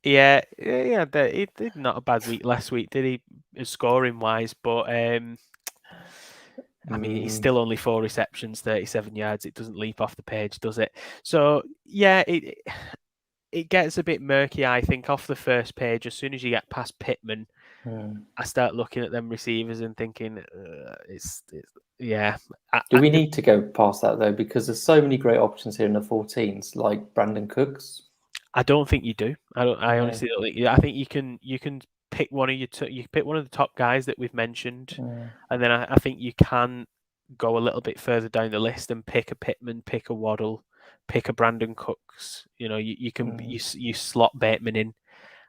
Yeah. He did not a bad week last week, did he? Scoring wise, but I mean, he's still only 4 receptions, 37 yards. It doesn't leap off the page, does it? So yeah, it gets a bit murky, I think, off the first page. As soon as you get past Pittman, I start looking at them receivers and thinking, Do we need to go past that though? Because there's so many great options here in the 14s, like Brandon Cooks. I don't think you do. I honestly don't think. I think you can pick one of you pick one of the top guys that we've mentioned, and then I think you can go a little bit further down the list and pick a Pittman, pick a Waddle, pick a Brandon Cooks. You can you slot Bateman in,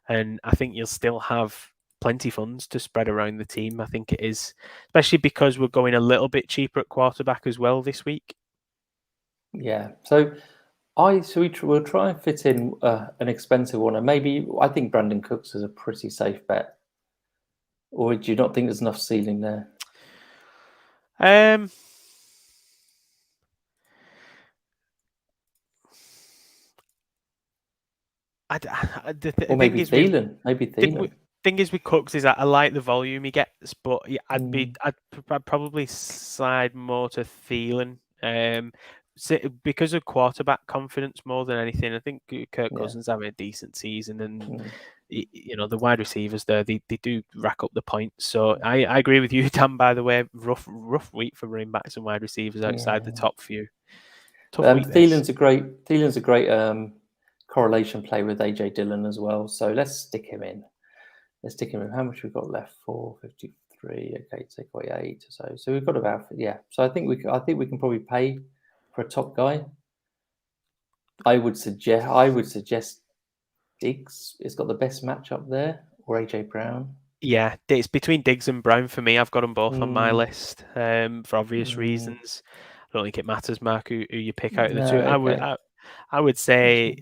and I think you'll still have plenty funds to spread around the team. I think it is, especially because we're going a little bit cheaper at quarterback as well this week. Yeah, so we'll try and fit in an expensive one, and maybe I think Brandon Cooks is a pretty safe bet. Or do you not think there's enough ceiling there? Or maybe Thielen. Maybe Thielen. Thing is with Cooks is I like the volume he gets, but I'd probably slide more to Thielen. Because of quarterback confidence more than anything. I think Kirk Cousins having a decent season, and the wide receivers there, they do rack up the points. So I agree with you, Dan. By the way, rough week for running backs and wide receivers outside the top few. Thielen's a great correlation play with AJ Dillon as well. So let's stick him in. How much we've got left? 453. Okay, take away 8 or so. So we've got about So I think we can probably pay for a top guy. I would suggest Diggs. It's got the best matchup there, or AJ Brown. Yeah, it's between Diggs and Brown for me. I've got them both on my list for obvious reasons. I don't think it matters, Mark, who you pick out of the two. Okay. I would say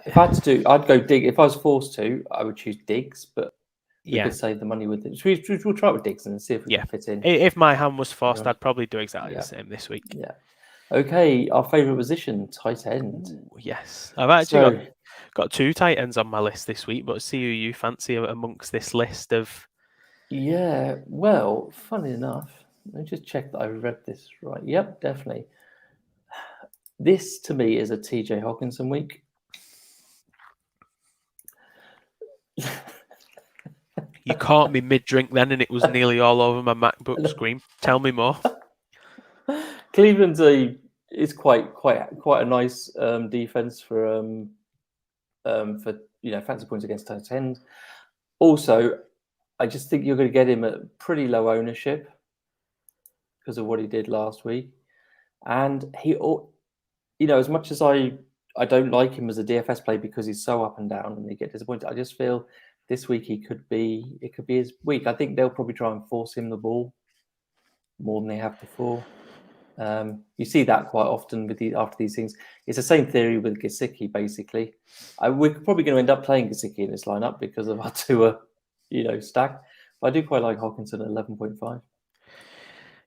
if I had to do, I'd go Diggs. If I was forced to, I would choose Diggs, but we could save the money with it. We'll try it with Diggs and see if we can fit in. If my hand was forced, I'd probably do exactly the same this week. Yeah. Okay, our favourite position, tight end. Ooh, yes, I've actually got 2 tight ends on my list this week, but see who you fancy amongst this list of. Yeah, well, funny enough, let me just check that I read this right. Yep, definitely. This to me is a TJ Hawkinson week. You caught me mid-drink then, and it was nearly all over my MacBook screen. Tell me more. Cleveland's is quite a nice defense for fantasy points against tight end. Also, I just think you're going to get him at pretty low ownership. because of what he did last week. And he, as much as I don't like him as a DFS play because he's so up and down and they get disappointed, I just feel this week it could be his week. I think they'll probably try and force him the ball more than they have before. You see that quite often after these things. It's the same theory with Gesicki, basically. We're probably going to end up playing Gesicki in this lineup because of our Tua, stack. But I do quite like Hawkinson at 11.5.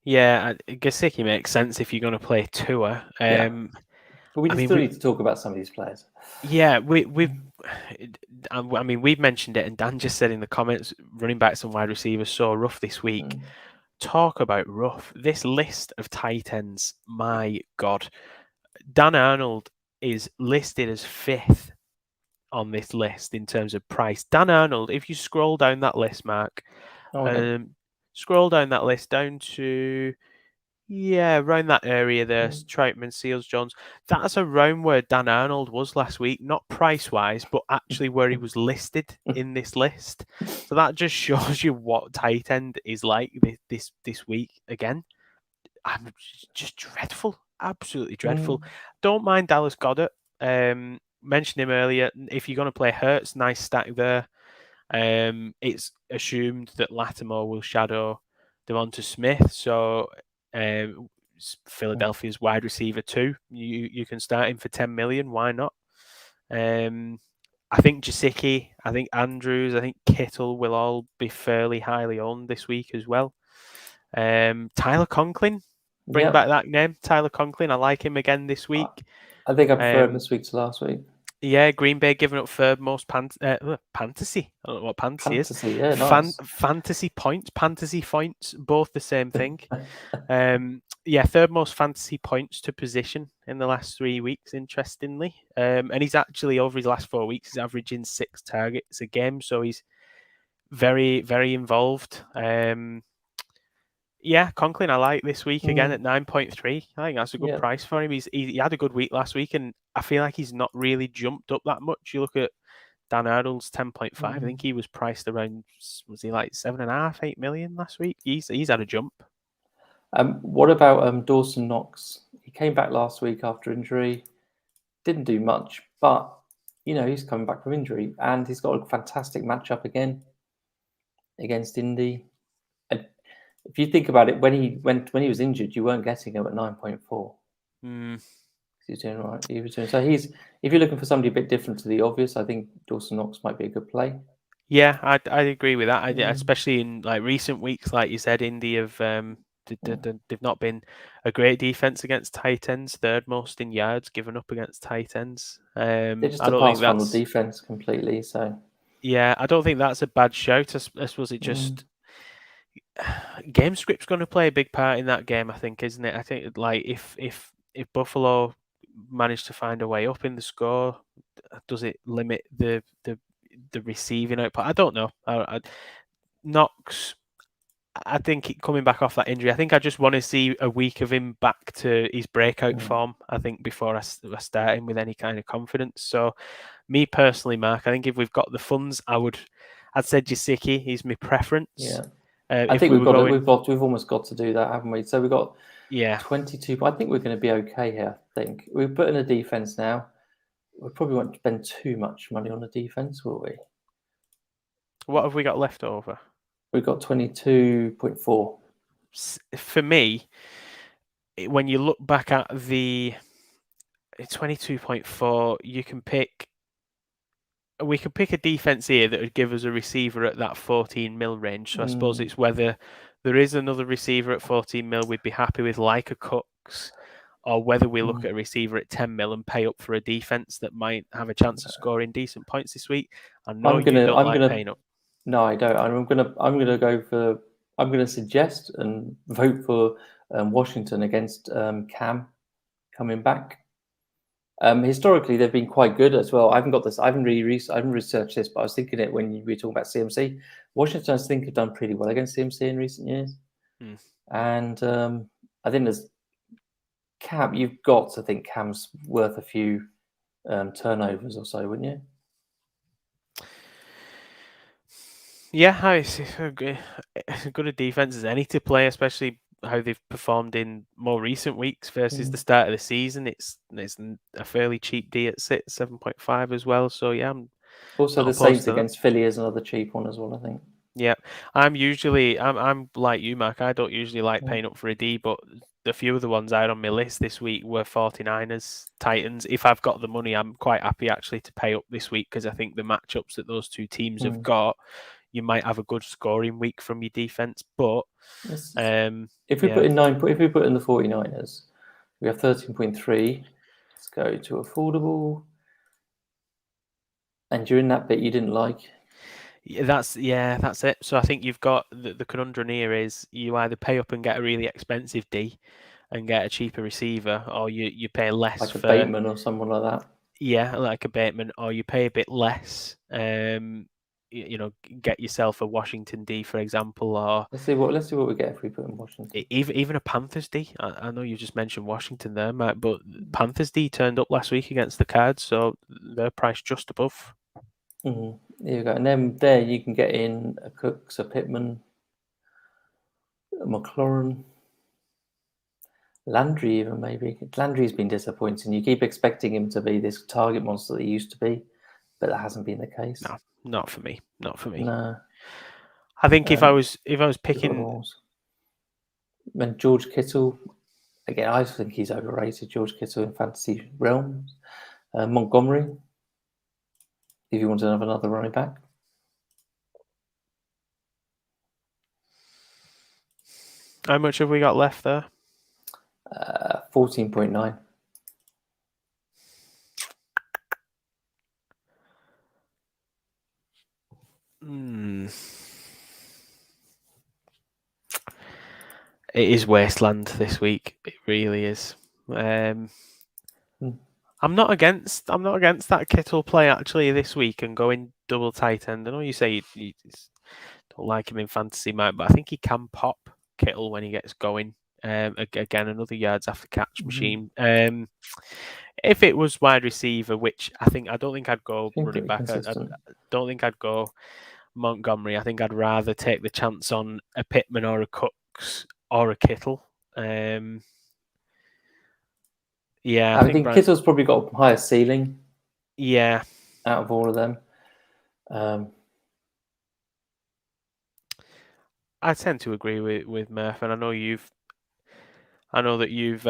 Yeah, Gesicki makes sense if you're going to play Tua. But we still need to talk about some of these players. Yeah, we've mentioned it, and Dan just said in the comments, running backs and wide receivers so rough this week. Talk about rough. This list of tight ends, my God. Dan Arnold is listed as 5th on this list in terms of price. Dan Arnold, if you scroll down that list, Mark, scroll down that list down to, around that area there, Troutman, Seals, Jones. That's around where Dan Arnold was last week, not price-wise, but actually where he was listed in this list. So that just shows you what tight end is like this week again. I'm just dreadful, absolutely dreadful. Don't mind Dallas Goedert. Mentioned him earlier. If you're going to play Hurts, nice stack there. It's assumed that Lattimore will shadow Devonta Smith, so Philadelphia's wide receiver too. You can start him for 10 million. Why not? I think Gesicki, I think Andrews, I think Kittle will all be fairly highly owned this week as well. Tyler Conklin, bring back that name. Tyler Conklin, I like him again this week. I think I prefer him this week to last week. Yeah, Green Bay giving up third most fantasy. I don't know what fantasy is. Yeah, nice. Fantasy points, both the same thing. Third most fantasy points to position in the last 3 weeks, interestingly. And he's actually, over his last 4 weeks, he's averaging 6 targets a game. So he's very, very involved. Conklin I like this week again at 9.3. I think that's a good price for him. He had a good week last week, and I feel like he's not really jumped up that much. You look at Dan Arnold's 10.5. I think he was priced around, was he like 7.5, 8 million last week? He's had a jump. What about Dawson Knox? He came back last week after injury, didn't do much, but he's coming back from injury, and he's got a fantastic matchup again against Indy. If you think about it, when he was injured, you weren't getting him at 9.4. He's doing right. So if you're looking for somebody a bit different to the obvious, I think Dawson Knox might be a good play. Yeah, I agree with that. Especially in like recent weeks, like you said, Indy have they've not been a great defense against tight ends. Third most in yards given up against tight ends. They're just a pass funnel defense completely. So I don't think that's a bad shout. I suppose it just. Game script's going to play a big part in that game, I think, isn't it? I think like if Buffalo manage to find a way up in the score, does it limit the receiving output? I don't know. Knox, I think coming back off that injury, I think I just want to see a week of him back to his breakout form, I think, before I start him with any kind of confidence. So me personally, Mark, I think if we've got the funds, I'd say Gesicki is my preference. Yeah. I think we've almost got to do that, haven't we? So we've got 22. I think we're going to be okay here. I think we put in a defense now. We probably won't spend too much money on the defense, will we? What have we got left over? We've got 22.4. For me, when you look back at the 22.4, we can pick a defense here that would give us a receiver at that 14 mil range. So I suppose it's whether there is another receiver at 14 mil we'd be happy with, like a Cooks, or whether we look at a receiver at 10 mil and pay up for a defense that might have a chance of scoring decent points this week. I know you don't like paying up. No, I don't. I'm gonna suggest and vote for Washington against Cam coming back. Historically, they've been quite good as well. I haven't really researched this, but I was thinking it when we were talking about CMC. Washington, I think, have done pretty well against CMC in recent years. And I think there's Cam. You've got to think Cam's worth a few turnovers or so, wouldn't you? Yeah, it's as good a defense as any to play, especially they've performed in more recent weeks versus the start of the season, it's a fairly cheap D at 7.5 as well. So yeah, I'm also the Saints against Philly is another cheap one as well, I think. Yeah, I'm like you, Mark. I don't usually like paying up for a D, but the few of the ones I had on my list this week were 49ers, Titans. If I've got the money, I'm quite happy actually to pay up this week because I think the matchups that those two teams have got, you might have a good scoring week from your defense. But if we put in the 49ers, we have 13.3. Let's go to affordable. And during that bit you didn't like. That's it. So I think you've got the conundrum here is you either pay up and get a really expensive D and get a cheaper receiver, or you pay less like a for Bateman or someone like that. Yeah, like a Bateman, or you pay a bit less. Get yourself a Washington D, for example, or let's see what we get if we put in Washington. Even a Panthers D. I know you just mentioned Washington there, Matt, but Panthers D turned up last week against the Cards, so they're priced just above. There you go, and then there you can get in a Cooks, a Pittman, a McLaurin, Landry even maybe. Landry's been disappointing. You keep expecting him to be this target monster that he used to be, but that hasn't been the case. No, not for me. No. I think if I was picking, and George Kittle, again, I think he's overrated. George Kittle in fantasy realms. Montgomery, if you want to have another running back. How much have we got left there? 14.9. It is wasteland this week. It really is. I'm not against that Kittle play actually this week and going double tight end. I know you say you don't like him in fantasy, Mike, but I think he can pop Kittle when he gets going. Again, another yards after catch machine. If it was wide receiver, which I don't think I'd go running back. I don't think I'd go Montgomery. I think I'd rather take the chance on a Pittman or a Cooks or a Kittle. I think Kittle's probably got a higher ceiling. Yeah. Out of all of them. I tend to agree with Murph, and I know that you've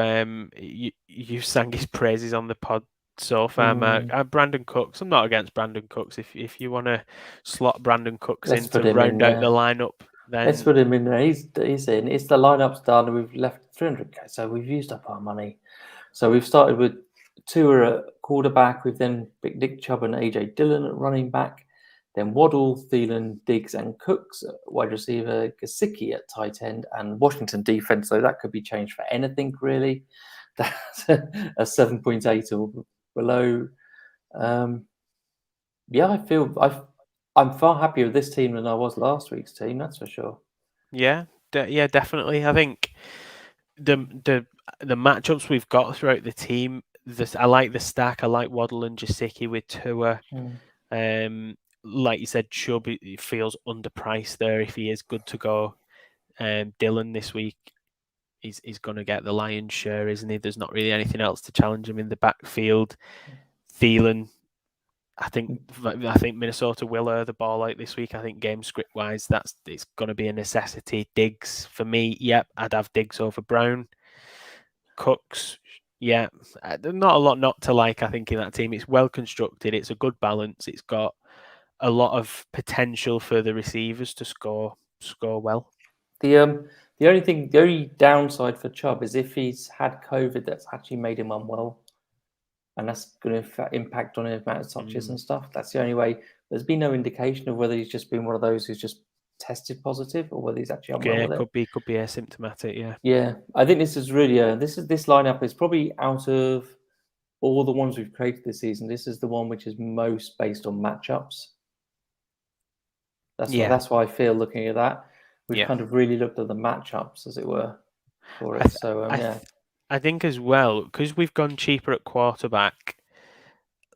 sang his praises on the pod so far, Mark. Brandon Cooks. I'm not against Brandon Cooks. If you want to slot Brandon Cooks in to round out the lineup, then let's put him in there. He's in. It's the lineup's done. We've left 300k, so we've used up our money. So we've started with Tua at quarterback. We've then picked Nick Chubb and AJ Dillon at running back. Then Waddle, Thielen, Diggs, and Cooks at wide receiver. Gesicki at tight end, and Washington defense. So that could be changed for anything really. That's a 7.8 or below. I'm far happier with this team than I was last week's team. That's for sure. Yeah, definitely. I think the matchups we've got throughout the team. I like the stack. I like Waddle and Gesicki with Tua. Like you said, Chubb feels underpriced there if he is good to go. Dillon this week, he's going to get the lion's share, isn't he? There's not really anything else to challenge him in the backfield. Thielen, I think Minnesota will air the ball out this week. I think game script wise, it's going to be a necessity. Diggs for me, yep, I'd have Diggs over Brown. Cooks, yeah, not a lot not to like. I think in that team, it's well constructed. It's a good balance. It's got a lot of potential for the receivers to score well. The only downside for Chubb is if he's had COVID that's actually made him unwell, and that's going to impact on his amount of touches and stuff. That's the only way. There's been no indication of whether he's just been one of those who's just tested positive or whether he's actually unwell. Could be asymptomatic. Yeah. Yeah, I think this is really this lineup is probably out of all the ones we've created this season. This is the one which is most based on matchups. That's why I feel looking at that. We've kind of really looked at the matchups, as it were, for it. I think as well, because we've gone cheaper at quarterback,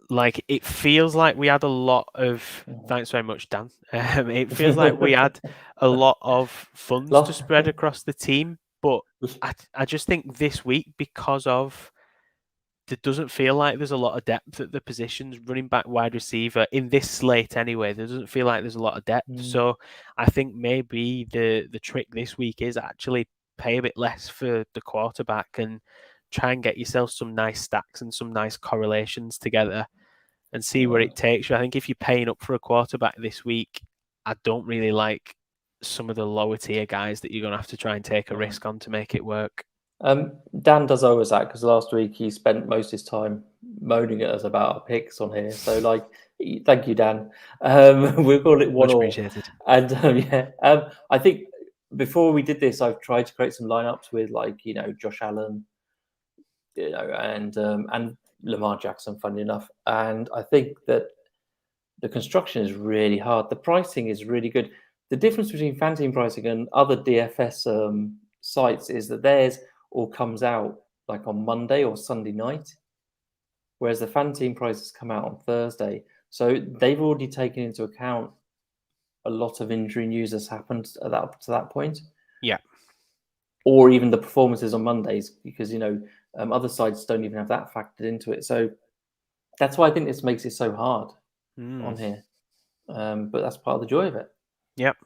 like it feels like we had a lot of. Thanks very much, Dan. It feels like we had a lot of funds to spread across the team, but I just think this week, because of there doesn't feel like there's a lot of depth at the positions, running back, wide receiver, in this slate anyway. There doesn't feel like there's a lot of depth. So I think maybe the trick this week is actually pay a bit less for the quarterback and try and get yourself some nice stacks and some nice correlations together and see where it takes you. I think if you're paying up for a quarterback this week, I don't really like some of the lower tier guys that you're going to have to try and take a risk on to make it work. Dan does always that, because last week he spent most of his time moaning at us about our picks on here. So, like, thank you, Dan. We'll call it one Much all. appreciated. And I think before we did this, I've tried to create some lineups with, like, Josh Allen, and Lamar Jackson, funny enough. And I think that the construction is really hard. The pricing is really good. The difference between FanTeam pricing and other DFS sites is that theirs all comes out like on Monday or Sunday night, whereas the FanTeam prices come out on Thursday. So they've already taken into account a lot of injury news that's happened up to that point. Yeah. Or even the performances on Mondays, because other sites don't even have that factored into it. So that's why I think this makes it so hard on here. But that's part of the joy of it. Yep.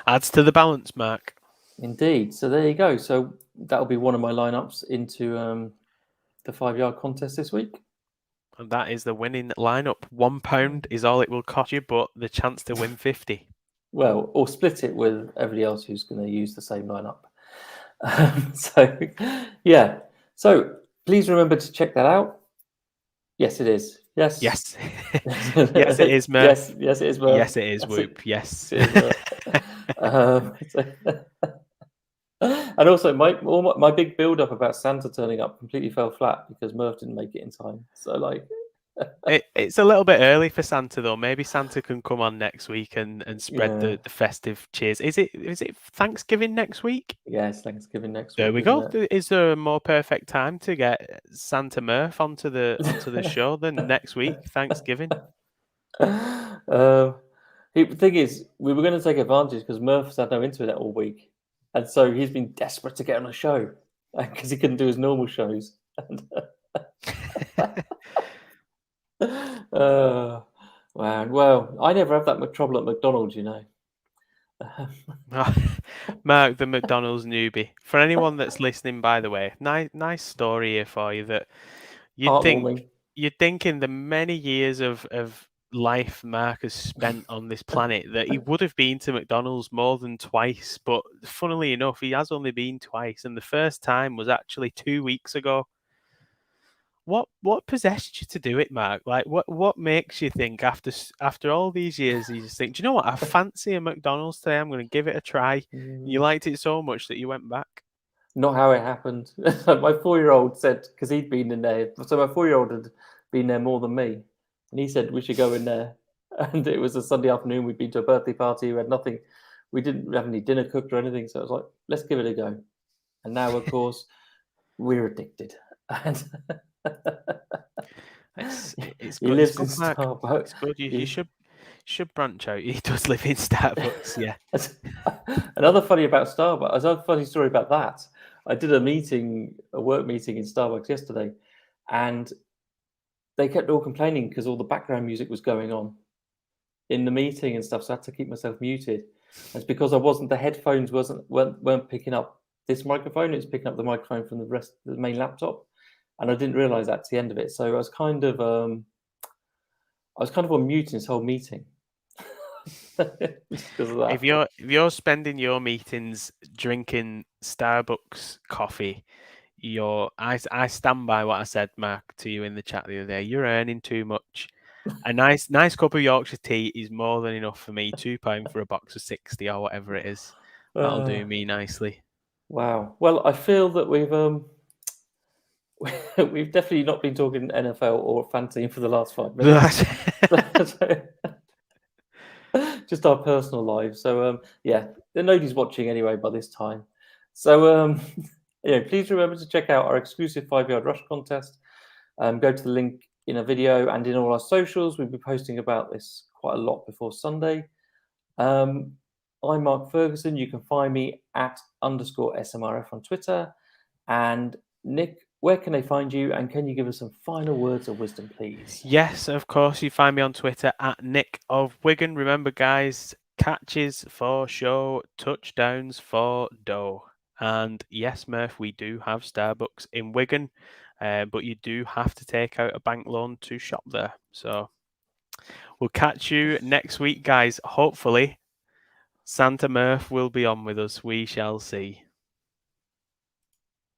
Adds to the balance, Mark. Indeed. So there you go. So that'll be one of my lineups into the 5-yard contest this week. And that is the winning lineup. £1 is all it will cost you, but the chance to win 50. Well, or split it with everybody else who's going to use the same lineup. So, yeah. So please remember to check that out. Yes, it is. Yes. Yes. Yes, it is, Murph. Yes, it is, Murph. Yes, it is, Whoop. Yes. And also, my big build-up about Santa turning up completely fell flat because Murph didn't make it in time. So, like, it's a little bit early for Santa, though. Maybe Santa can come on next week and spread the festive cheers. Is it Thanksgiving next week? Yeah, it's Thanksgiving next week. There we go. It? Is there a more perfect time to get Santa Murph onto the show than next week, Thanksgiving? The thing is, we were going to take advantage because Murph's had no internet all week. And so he's been desperate to get on a show because he couldn't do his normal shows. Wow. Well, I never have that much trouble at McDonald's, Mark, the McDonald's newbie. For anyone that's listening, by the way, nice story here for you that you'd think in the many years of life Mark has spent on this planet that he would have been to McDonald's more than twice, but funnily enough, he has only been twice, and the first time was actually 2 weeks ago. What possessed you to do it, Mark? Like, what makes you think after all these years, you just think, do you know what? I fancy a McDonald's today. I'm going to give it a try. You liked it so much that you went back. Not how it happened. My 4-year-old said, because he'd been in there, so my 4-year-old had been there more than me, and he said we should go in there. And it was a Sunday afternoon. We'd been to a birthday party. We had nothing. We didn't have any dinner cooked or anything. So I was like, let's give it a go. And now, of course, we're addicted. And it's good. He lives in Starbucks. It's good. You should branch out. He does live in Starbucks. Yeah. Another funny story about that. I did a work meeting in Starbucks yesterday, and they kept all complaining because all the background music was going on in the meeting and stuff. So I had to keep myself muted. It's because the headphones weren't picking up this microphone. It's picking up the microphone from the main laptop. And I didn't realize that to the end of it. So I was kind of on mute in this whole meeting. If you're spending your meetings drinking Starbucks coffee, I stand by what I said, Mark, to you in the chat the other day. You're earning too much. A nice cup of Yorkshire tea is more than enough for me. £2 for a box of 60 or whatever it is. That'll do me nicely. Wow. Well, I feel that we've definitely not been talking NFL or FanTeam for the last 5 minutes. Just our personal lives. So nobody's watching anyway by this time. So please remember to check out our exclusive 5-yard rush contest. Go to the link in a video and in all our socials. We'll be posting about this quite a lot before Sunday. I'm Mark Ferguson. You can find me at _SMRF on Twitter. And Nick, where can they find you? And can you give us some final words of wisdom, please? Yes, of course. You find me on Twitter at Nick of Wigan. Remember, guys, catches for show, touchdowns for dough. And yes, Murph, we do have Starbucks in Wigan, but you do have to take out a bank loan to shop there. So we'll catch you next week, guys. Hopefully, Santa Murph will be on with us. We shall see.